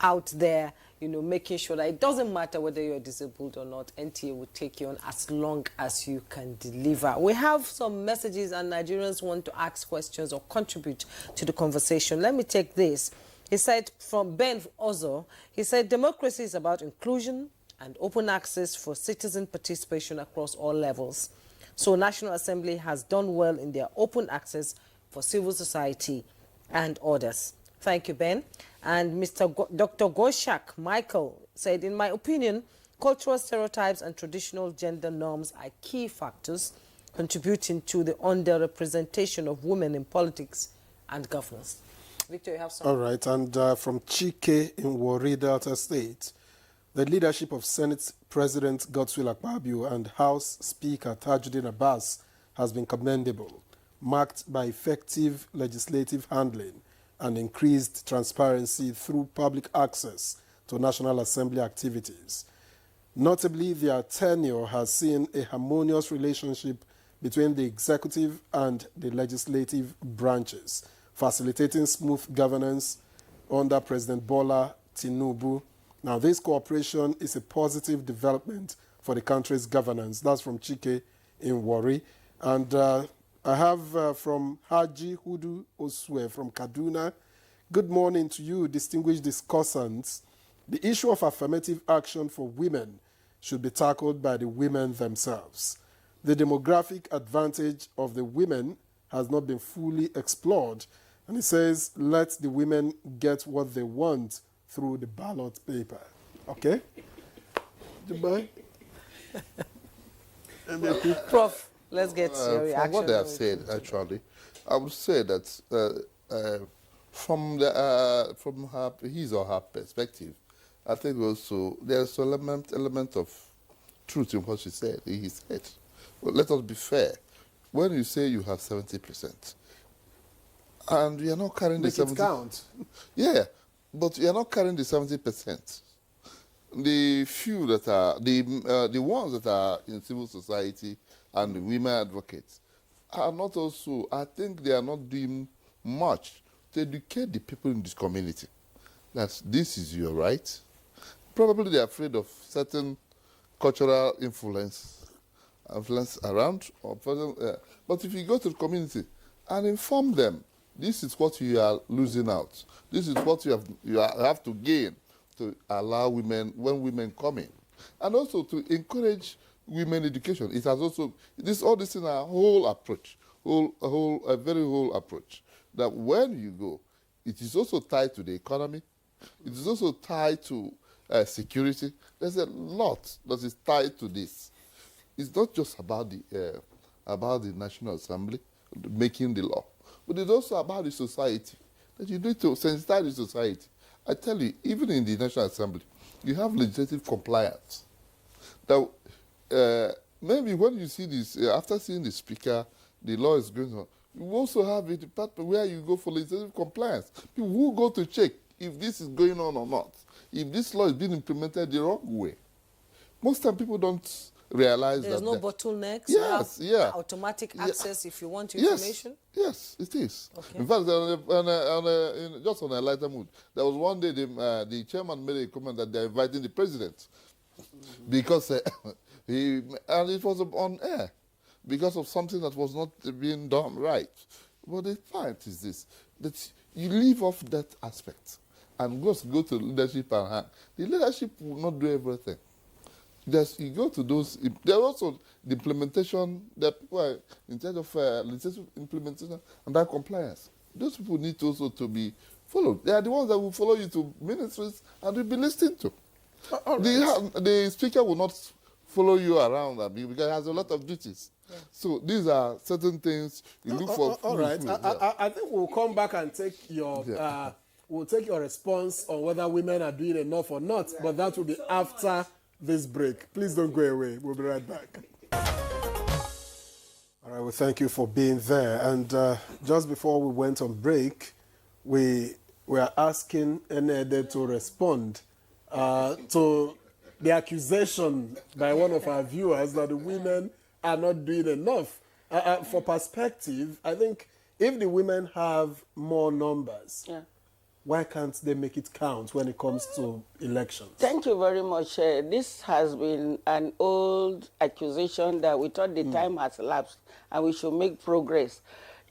out there, making sure that it doesn't matter whether you're disabled or not, NTA will take you on as long as you can deliver. We have some messages and Nigerians want to ask questions or contribute to the conversation. Let me take this. He said, from Ben Ozo, he said, democracy is about inclusion and open access for citizen participation across all levels. So National Assembly has done well in their open access for civil society and others. Thank you, Ben. And Dr. Goshak Michael said, in my opinion, cultural stereotypes and traditional gender norms are key factors contributing to the underrepresentation of women in politics and governance. Victor, you have something? All right, and from Chike in Warri, Delta State, the leadership of Senate President Godswill Akpabio and House Speaker Tajuddin Abbas has been commendable, marked by effective legislative handling and increased transparency through public access to National Assembly activities. Notably, their tenure has seen a harmonious relationship between the executive and the legislative branches, facilitating smooth governance under President Bola Tinubu. Now, this cooperation is a positive development for the country's governance. That's from Chike in Warri. And I have from Haji Hudu Oswe from Kaduna. Good morning to you, distinguished discussants. The issue of affirmative action for women should be tackled by the women themselves. The demographic advantage of the women has not been fully explored. And it says, let the women get what they want through the ballot paper. Okay? Dubai? Prof, let's get your reaction. From what they have said, actually, I would say that from his or her perspective, I think also there's an element of truth in what he said. Well, let us be fair. When you say you have 70%, and you are not carrying Make the 70%. It count. Yeah, but you are not carrying the 70%. The few that are, the ones that are in civil society and the women advocates are not also, I think they are not doing much to educate the people in this community that this is your right. Probably they are afraid of certain cultural influence around. But if you go to the community and inform them, this is what you are losing out. This is what you have to gain to allow women, when women come in. And also to encourage women education. It has also, all this in a whole approach, a very whole approach. That when you go, it is also tied to the economy. It is also tied to security. There's a lot that is tied to this. It's not just about the National Assembly making the law, but it's also about the society. That you need to sensitize the society. I tell you, even in the National Assembly, you have legislative compliance. That maybe when you see this, after seeing the speaker, the law is going on, you also have a department where you go for legislative compliance. People who go to check if this is going on or not, if this law is being implemented the wrong way. Most time people don't realize There's that. no bottlenecks. Yes, yeah. Automatic access if you want information. Yes, it is. Okay. In fact, just on a lighter mood, there was one day the chairman made a comment that they're inviting the president because and it was on air because of something that was not being done right. But the point is this, that you leave off that aspect and just go to leadership and hand. The leadership will not do everything. You go to those, there are also the implementation, that people are in charge of legislative implementation and that compliance. Those people need also to be followed. They are the ones that will follow you to ministries and will be listened to. All right. The speaker will not follow you around because he has a lot of duties. Yeah. So these are certain things you look for. All right. I think we'll come back and take your we'll take your response on whether women are doing enough or not, but that will be after this break. Please don't go away. We'll be right back. All right, well, thank you for being there. And just before we went on break, we were asking Enede to respond to the accusation by one of our viewers that the women are not doing enough. For perspective, I think if the women have more numbers, why can't they make it count when it comes to elections? Thank you very much. This has been an old accusation that we thought the time has elapsed and we should make progress.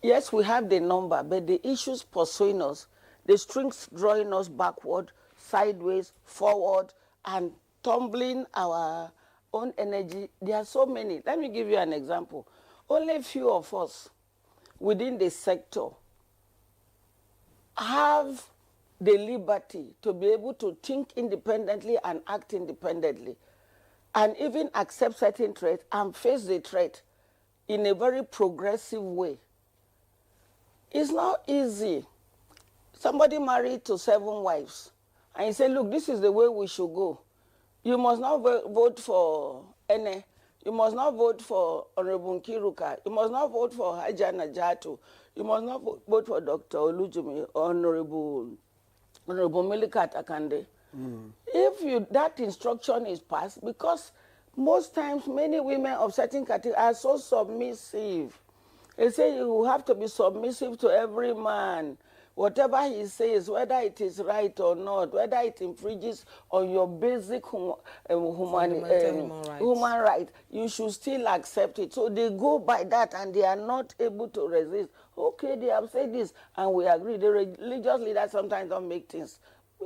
Yes, we have the number, but the issues pursuing us, the strings drawing us backward, sideways, forward, and tumbling our own energy, there are so many. Let me give you an example. Only a few of us within the sector have the liberty to be able to think independently and act independently, and even accept certain threats and face the threat in a very progressive way. It's not easy. Somebody married to 7 wives, and you say, look, this is the way we should go. You must not vote for NA. You must not vote for Honorable Kiruka. You must not vote for Haja Najatu. You must not vote for Dr. Olujumi or Honorable Milikat Akande. If that instruction is passed, because most times many women of certain categories are so submissive. They say you have to be submissive to every man. Whatever he says, whether it is right or not, whether it infringes on your basic human right, you should still accept it. So they go by that and they are not able to resist. Okay, they have said this and we agree. The religious leaders sometimes don't make things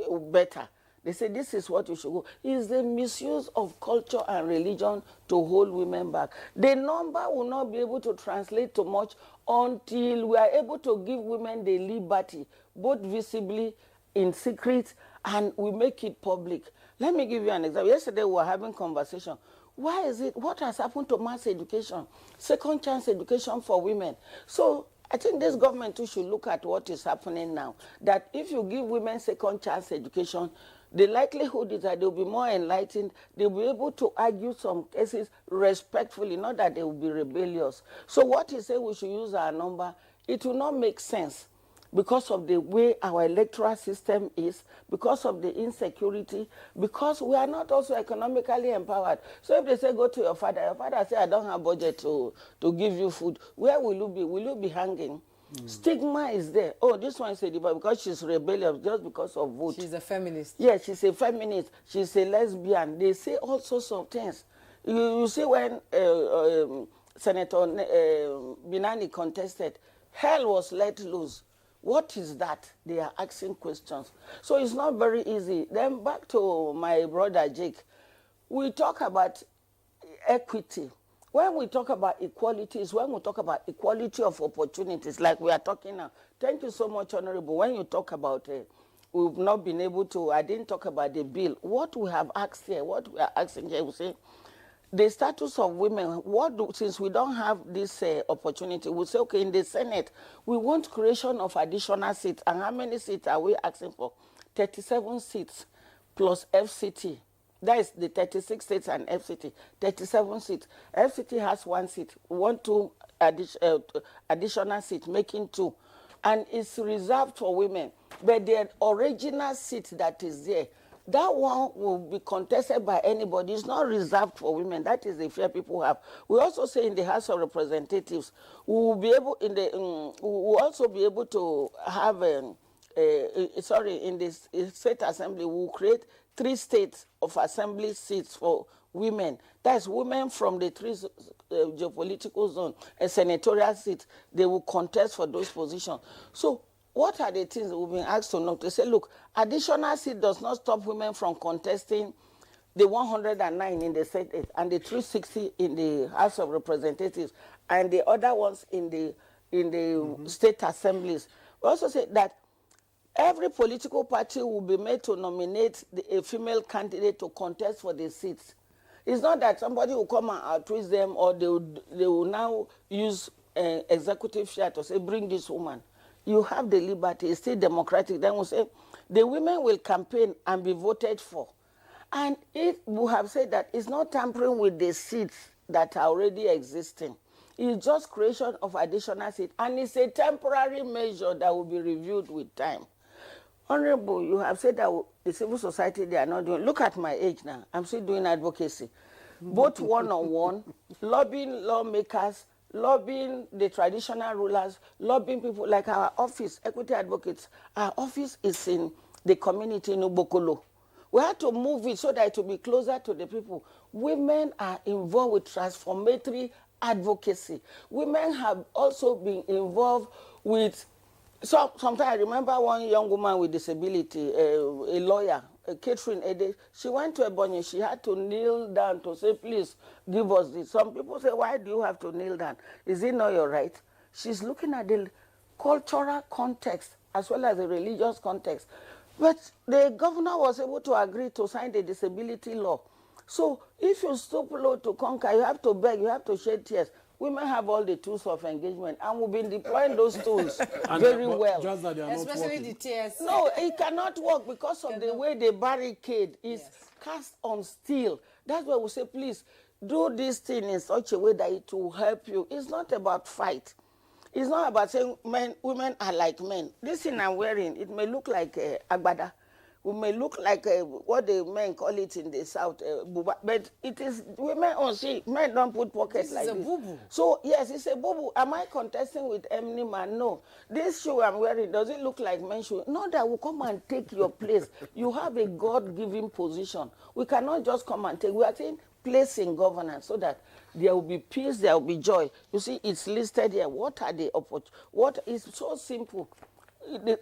better. They say this is what you should go. It's the misuse of culture and religion to hold women back. The number will not be able to translate to much until we are able to give women the liberty, both visibly, in secret, and we make it public. Let me give you an example. Yesterday we were having conversation. Why is it, what has happened to mass education, second chance education for women? So I think this government too should look at what is happening now. That if you give women second chance education, the likelihood is that they'll be more enlightened. They'll be able to argue some cases respectfully, not that they will be rebellious. So what he said we should use our number, it will not make sense because of the way our electoral system is, because of the insecurity, because we are not also economically empowered. So if they say go to your father say I don't have budget to give you food, where will you be? Will you be hanging? Stigma is there. Oh, this one is a diva because she's rebellious just because of vote. She's a feminist. Yes, she's a feminist. She's a lesbian. They say all sorts of things. You see when Senator Binani contested, hell was let loose. What is that? They are asking questions. So it's not very easy. Then back to my brother Jake. We talk about equity. When we talk about equality, is when we talk about equality of opportunities, like we are talking now. Thank you so much, Honorable. When you talk about we've not been able to, I didn't talk about the bill. What we have asked here, what we are asking here, we say, the status of women, since we don't have this opportunity, we say, okay, in the Senate, we want creation of additional seats. And how many seats are we asking for? 37 seats plus FCT. That is the 36 states and FCT, 37 seats. FCT has 1 seat. We want 2 additional seats, making 2. And it's reserved for women. But the original seat that is there, that one will be contested by anybody. It's not reserved for women. That is the fear people have. We also say in the House of Representatives, we will be able, we will also be able to have, in the State Assembly, we will create 3 states of assembly seats for women. That's women from the 3 geopolitical zone, a senatorial seat. They will contest for those positions. So what are the things that we've been asked to know? To say, look, additional seat does not stop women from contesting the 109 in the Senate and the 360 in the House of Representatives and the other ones in the state assemblies. We also say that every political party will be made to nominate a female candidate to contest for the seats. It's not that somebody will come and outreach them or they will now use executive share to say, bring this woman. You have the liberty. It's still democratic. Then we'll say, the women will campaign and be voted for. And it will have said that it's not tampering with the seats that are already existing. It's just creation of additional seats. And it's a temporary measure that will be reviewed with time. Honorable, you have said that the civil society, they are not doing. Look at my age now. I'm still doing advocacy. Both one-on-one, lobbying lawmakers, lobbying the traditional rulers, lobbying people like our office, Equity Advocates. Our office is in the community in Ubokolo. We have to move it so that it will be closer to the people. Women are involved with transformatory advocacy. Women have also been involved with, sometimes I remember one young woman with disability, a lawyer, Catherine Ede. She went to Ebonyi. She had to kneel down to say, please give us this. Some people say, why do you have to kneel down? Is it not your right? She's looking at the cultural context as well as the religious context. But the governor was able to agree to sign the disability law. So if you stoop low to conquer, you have to beg, you have to shed tears. Women have all the tools of engagement, and we've been deploying those tools very well. Just that they are Especially not the tears. No, it cannot work because of the way the barricade is cast on steel. That's why we say, please, do this thing in such a way that it will help you. It's not about fight. It's not about saying women are like men. This thing I'm wearing, it may look like agbada. We may look like what the men call it in the south, buba, but it is women on see. Men don't put pockets like this. This is a boo-boo. So yes, it's a boo-boo. Am I contesting with any man? No. This shoe I'm wearing, does it look like men's shoe? No, that will come and take your place. You have a God-given position. We cannot just come and take. We are saying place in governance so that there will be peace, there will be joy. You see, it's listed here. What are the opportunities? What is so simple?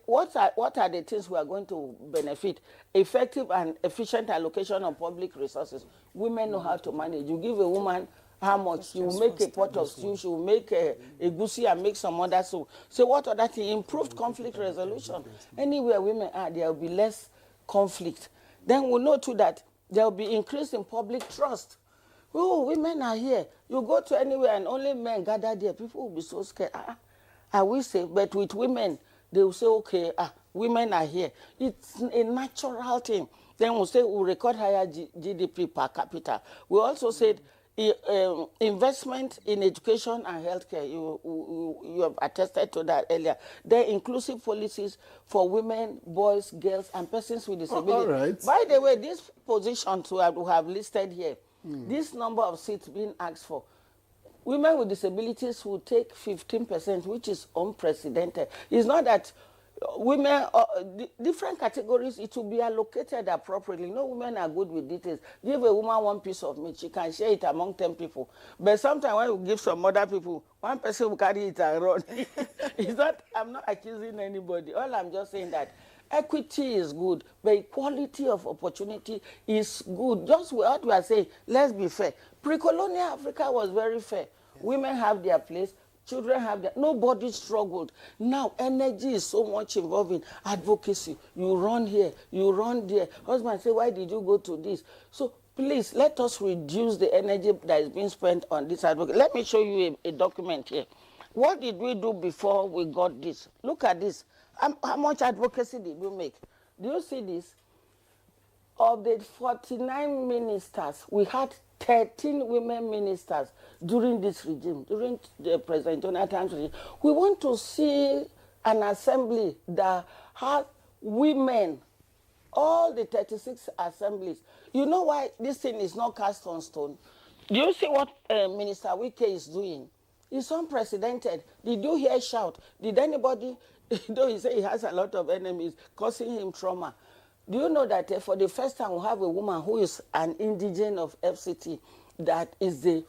What are the things we are going to benefit? Effective and efficient allocation of public resources. Women know how to manage. You give a woman how much, you will make a pot of stew, she will make a goosey and make some other soup. So what other thing? Improved conflict resolution. Anywhere women are, there will be less conflict. Then we know too that there will be increase in public trust. Oh, women are here. You go to anywhere and only men gather there. People will be so scared. I will say, but with women, they will say, okay, women are here. It's a natural thing. Then we'll say we'll record higher GDP per capita. We also said investment in education and healthcare. You have attested to that earlier. Then inclusive policies for women, boys, girls, and persons with disability. all right. By the way, these positions we have listed here, this number of seats being asked for, women with disabilities will take 15%, which is unprecedented. It's not that women, different categories, it will be allocated appropriately. No women are good with details. Give a woman one piece of meat, she can share it among 10 people. But sometimes when you give some other people, one person will carry it and run. It's not, I'm not accusing anybody. All I'm just saying that equity is good, but equality of opportunity is good. Just what we are saying, let's be fair. Pre-colonial Africa was very fair. Women have their place, children have their... Nobody struggled. Now, energy is so much involved in advocacy. You run here, you run there. Husband say, why did you go to this? So please, let us reduce the energy that is being spent on this advocacy. Let me show you a document here. What did we do before we got this? Look at this. How much advocacy did we make? Do you see this? Of the 49 ministers, we had 13 women ministers during this regime, during the President Jonathan's regime. We want to see an assembly that has women, all the 36 assemblies. You know why this thing is not cast on stone? Do you see what Minister Wike is doing? It's unprecedented. Did you hear shout? Did anybody, though he say he has a lot of enemies, causing him trauma? Do you know that for the first time we have a woman who is an indigene of FCT that is the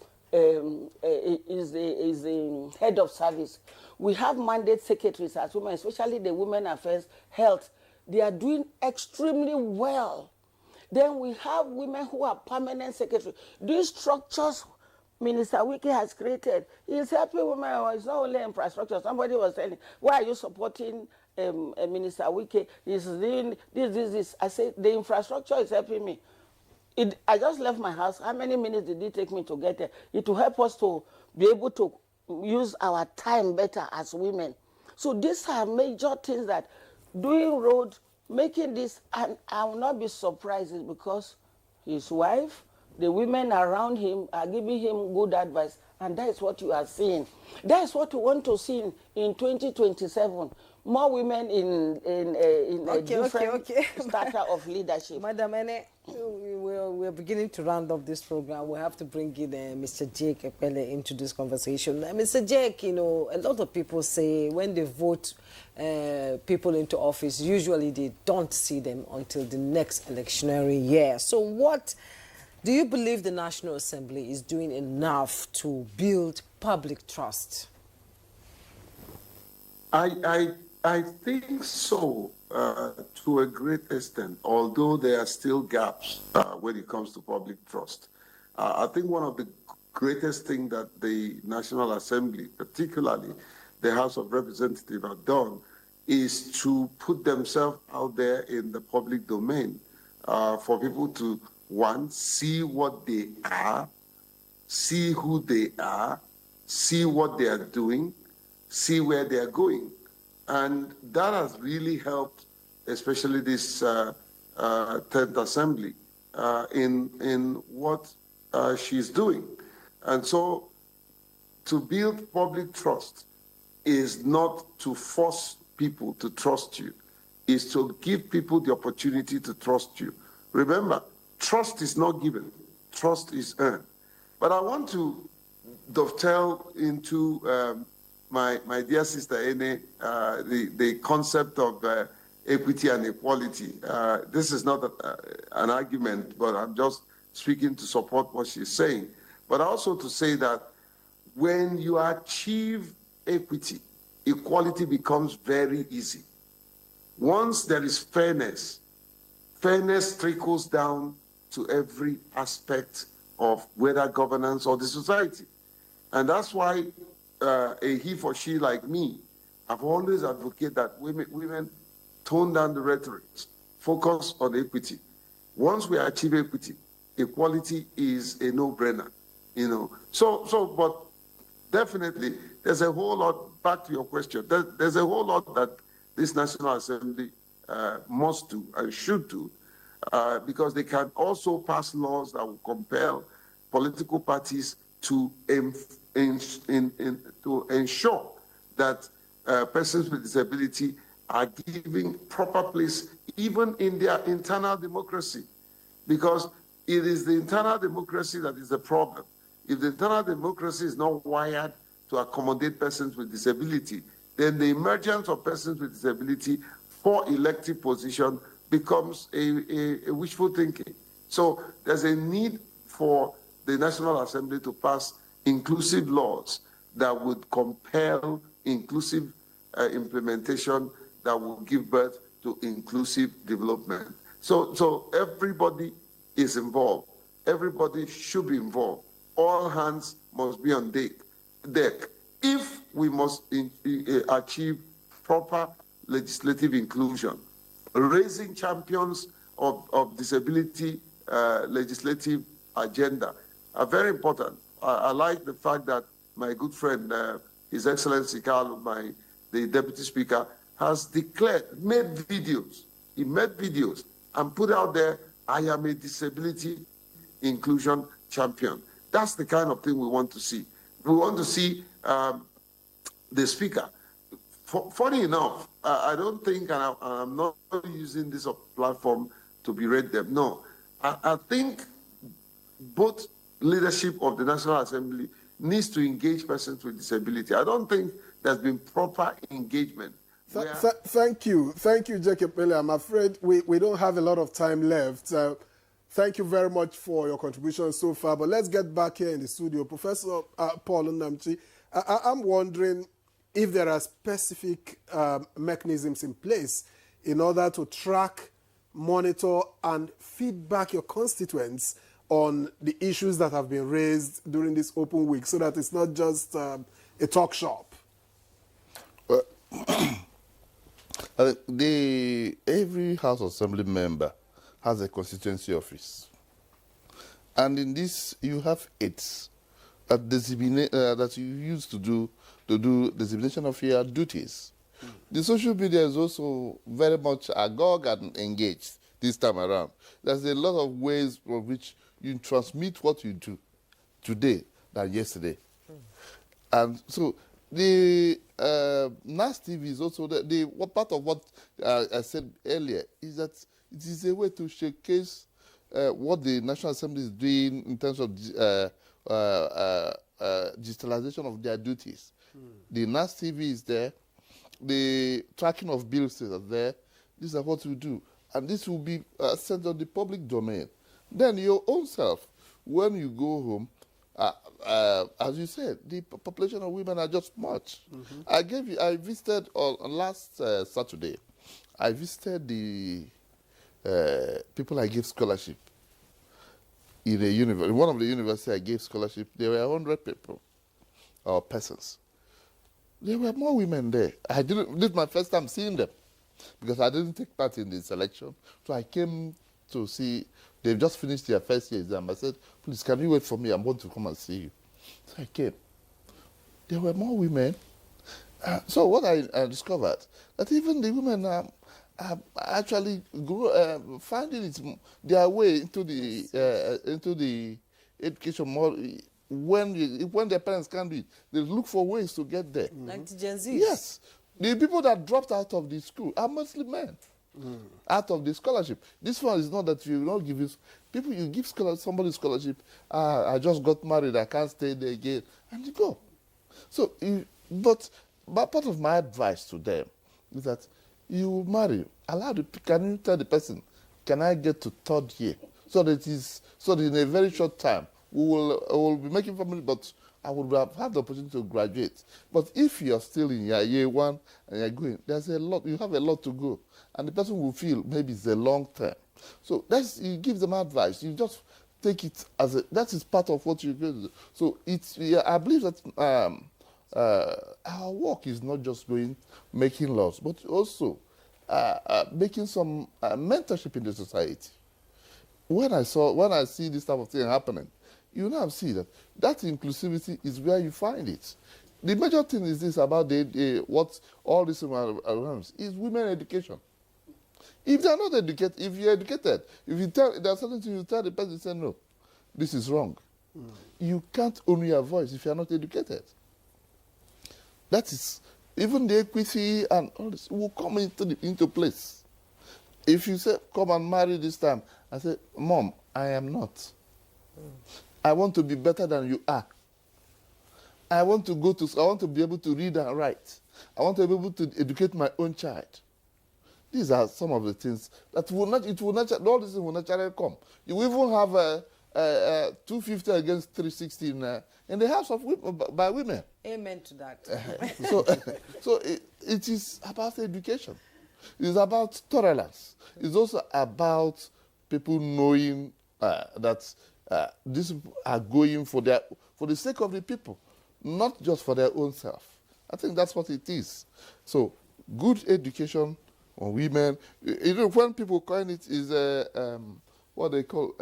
head of service? We have mandate secretaries as women, especially the Women Affairs, Health. They are doing extremely well. Then we have women who are permanent secretaries. These structures Minister Wike has created, he's helping women. It's not only infrastructure. Somebody was saying, why are you supporting Minister Wike? He's doing this. I said, the infrastructure is helping me. I just left my house. How many minutes did it take me to get there? It will help us to be able to use our time better as women. So these are major things that doing road, making this, and I will not be surprised because his wife, the women around him are giving him good advice, and that is what you are seeing. That is what we want to see in 2027. More women in a different strata of leadership. Madam Ene, we're beginning to round up this program. We have to bring in Mr. Jake Epele into this conversation. Mr. Jake, you know, a lot of people say when they vote people into office, usually they don't see them until the next electionary year. So what do you believe the National Assembly is doing enough to build public trust? I think so, to a great extent, although there are still gaps when it comes to public trust. I think one of the greatest things that the National Assembly, particularly the House of Representatives, have done is to put themselves out there in the public domain for people to, one, see what they are, see who they are, see what they are doing, see where they are going. And that has really helped, especially this 10th Assembly, in what she's doing. And so to build public trust is not to force people to trust you, is to give people the opportunity to trust you. Remember, trust is not given, trust is earned. But I want to dovetail into my dear sister Ene, the concept of equity and equality. This is not an argument, but I'm just speaking to support what she's saying. But also to say that when you achieve equity, equality becomes very easy. Once there is fairness, fairness trickles down to every aspect of whether governance or the society. And that's why a he for she like me, I've always advocated that women tone down the rhetoric, focus on equity. Once we achieve equity, equality is a no-brainer, you know. But definitely, there's a whole lot, back to your question, there's a whole lot that this National Assembly must do and should do, because they can also pass laws that will compel political parties to ensure that persons with disability are given proper place even in their internal democracy, because it is the internal democracy that is the problem. If the internal democracy is not wired to accommodate persons with disability, then the emergence of persons with disability for elective position becomes a wishful thinking. So there's a need for the National Assembly to pass inclusive laws that would compel inclusive implementation that will give birth to inclusive development. So everybody is involved. Everybody should be involved. All hands must be on deck if we must achieve proper legislative inclusion. Raising champions of disability legislative agenda are very important. I like the fact that my good friend, His Excellency Kalu, the Deputy Speaker, has made videos. He made videos and put out there, I am a disability inclusion champion. That's the kind of thing we want to see. We want to see the speaker. Funny enough, I don't think, and I'm not using this platform to berate them. No, I think both leadership of the National Assembly needs to engage persons with disability. I don't think there's been proper engagement. Thank you, Jacob Pele. I'm afraid we don't have a lot of time left. Thank you very much for your contribution so far, but let's get back here in the studio. Professor Paul Nnamchi, I'm wondering if there are specific mechanisms in place in order to track, monitor, and feedback your constituents on the issues that have been raised during this open week, so that it's not just a talk shop. Well, every House Assembly member has a constituency office. And in this, you have aides that you use to do designation of your duties. The social media is also very much agog and engaged this time around. There's a lot of ways from which you transmit what you do today than yesterday. And so the NAS TV is also part of what I said earlier is that it is a way to showcase what the National Assembly is doing in terms of digitalization of their duties. The NAS TV is there. The tracking of bills is there. These are what we do. And this will be sent on the public domain. Then your own self, when you go home, as you said, the population of women are just much. I visited on last Saturday. I visited the people I gave scholarship in a university. One of the universities I gave scholarship, there were 100 people or persons. There were more women there. This is my first time seeing them because I didn't take part in the selection. So I came to see. They've just finished their first year exam. I said, please, can you wait for me? I'm going to come and see you. So I came. There were more women. So what I discovered, that even the women are actually finding their way into the education more. When their parents can't do it, they look for ways to get there. Like the Gen Zs. Yes. The people that dropped out of the school are mostly men. Out of the scholarship. This one is not that you not give it. People, you give somebody scholarship, I just got married, I can't stay there again, and you go. So, but part of my advice to them is that you marry, can you tell the person, can I get to third year? So that in a very short time, we will be making family, but I would have the opportunity to graduate. But if you're still in your year one and you're going, there's a lot, you have a lot to go. And the person will feel maybe it's a long term. So you give them advice. You just take it as that is part of what you're going to do. So I believe that our work is not just making laws, but also making some mentorship in the society. When I see this type of thing happening, you now see that inclusivity is where you find it. The major thing is this about what all this around is women education. If they are not educated, if you're educated, there's something you tell the person, you say, no, this is wrong. You can't own your voice if you're not educated. That is, even the equity and all this will come into place. If you say, come and marry this time, I say, Mom, I am not. I want to be better than you are. I want to be able to read and write. I want to be able to educate my own child. These are some of the things that all these things will naturally come. You even have a 250 against 360 in the house of by women. Amen to that. So it is about education. It's about tolerance. It's also about people knowing that these people are going for the sake of the people, not just for their own self. I think that's what it is. So good education on women. When people coin it is what they call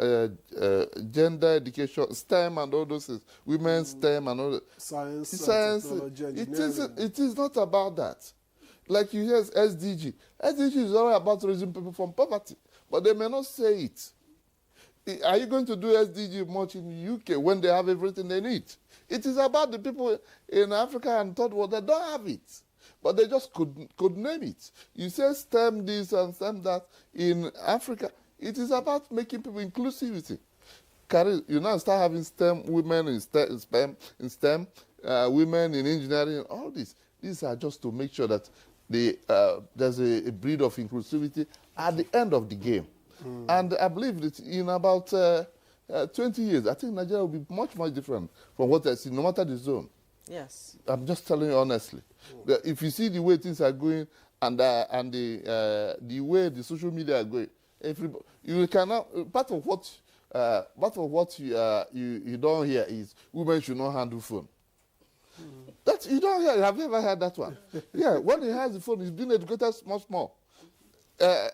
gender education, STEM and all those things. Women's STEM and all that. Science, technology, engineering. It is not about that. Like you hear SDG. SDG is all about raising people from poverty, but they may not say it. Are you going to do SDG much in the UK when they have everything they need? It is about the people in Africa and third world that don't have it. But they just could name it. You say STEM this and STEM that in Africa. It is about making people inclusivity. You now start having STEM women in STEM, women in engineering, all this. These are just to make sure that there's a breed of inclusivity at the end of the game. And I believe that in about 20 years, I think Nigeria will be much, much different from what I see, no matter the zone. Yes. I'm just telling you honestly. That if you see the way things are going and the way the social media are going, you cannot. Part of what you don't hear is women should not handle phone. That you don't hear. Have you ever heard that one? Yeah, when he has the phone, he's being educated small.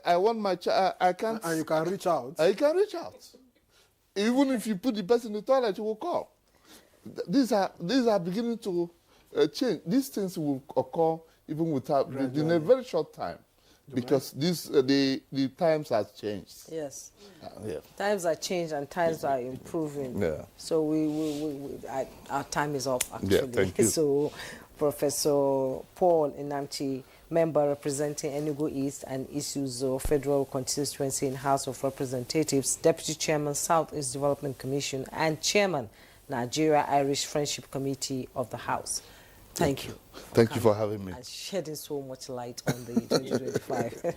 I want my child. I can't. And you can reach out. You can reach out. Even if you put the person in the toilet, he will call. These are beginning to change. These things will occur even in a very short time, because the times have changed. Yes. Times are changed and times are improving. Yeah. So our time is up actually. Yeah, thank you. So Professor Paul Enamchi, member representing Enugu East and Isuzu Federal Constituency in House of Representatives, Deputy Chairman Southeast Development Commission, and Chairman Nigeria-Irish Friendship Committee of the House. Thank you. Thank you for having me. And shedding so much light on the 2025.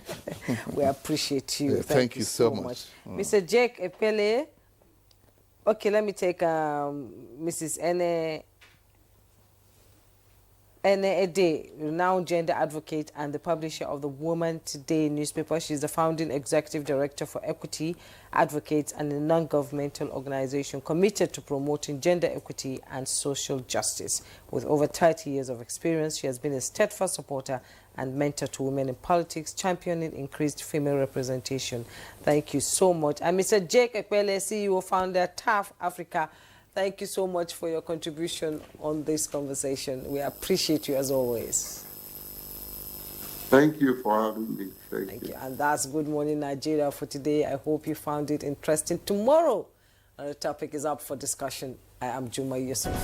We appreciate you. Yeah, thank you so much. Mr. Jake Epele. Okay, let me take Mrs. Ene Ede, renowned gender advocate and the publisher of the Woman Today newspaper. She's the founding executive director for Equity Advocates and a non-governmental organization committed to promoting gender equity and social justice. With over 30 years of experience, she has been a steadfast supporter and mentor to women in politics, championing increased female representation. Thank you so much. And Mr. Jake Epele, CEO, founder, TAF Africa. Thank you so much for your contribution on this conversation. We appreciate you as always. Thank you for having me. Thank you. And that's Good Morning Nigeria for today. I hope you found it interesting. Tomorrow, The topic is up for discussion. I am Juma Yusuf.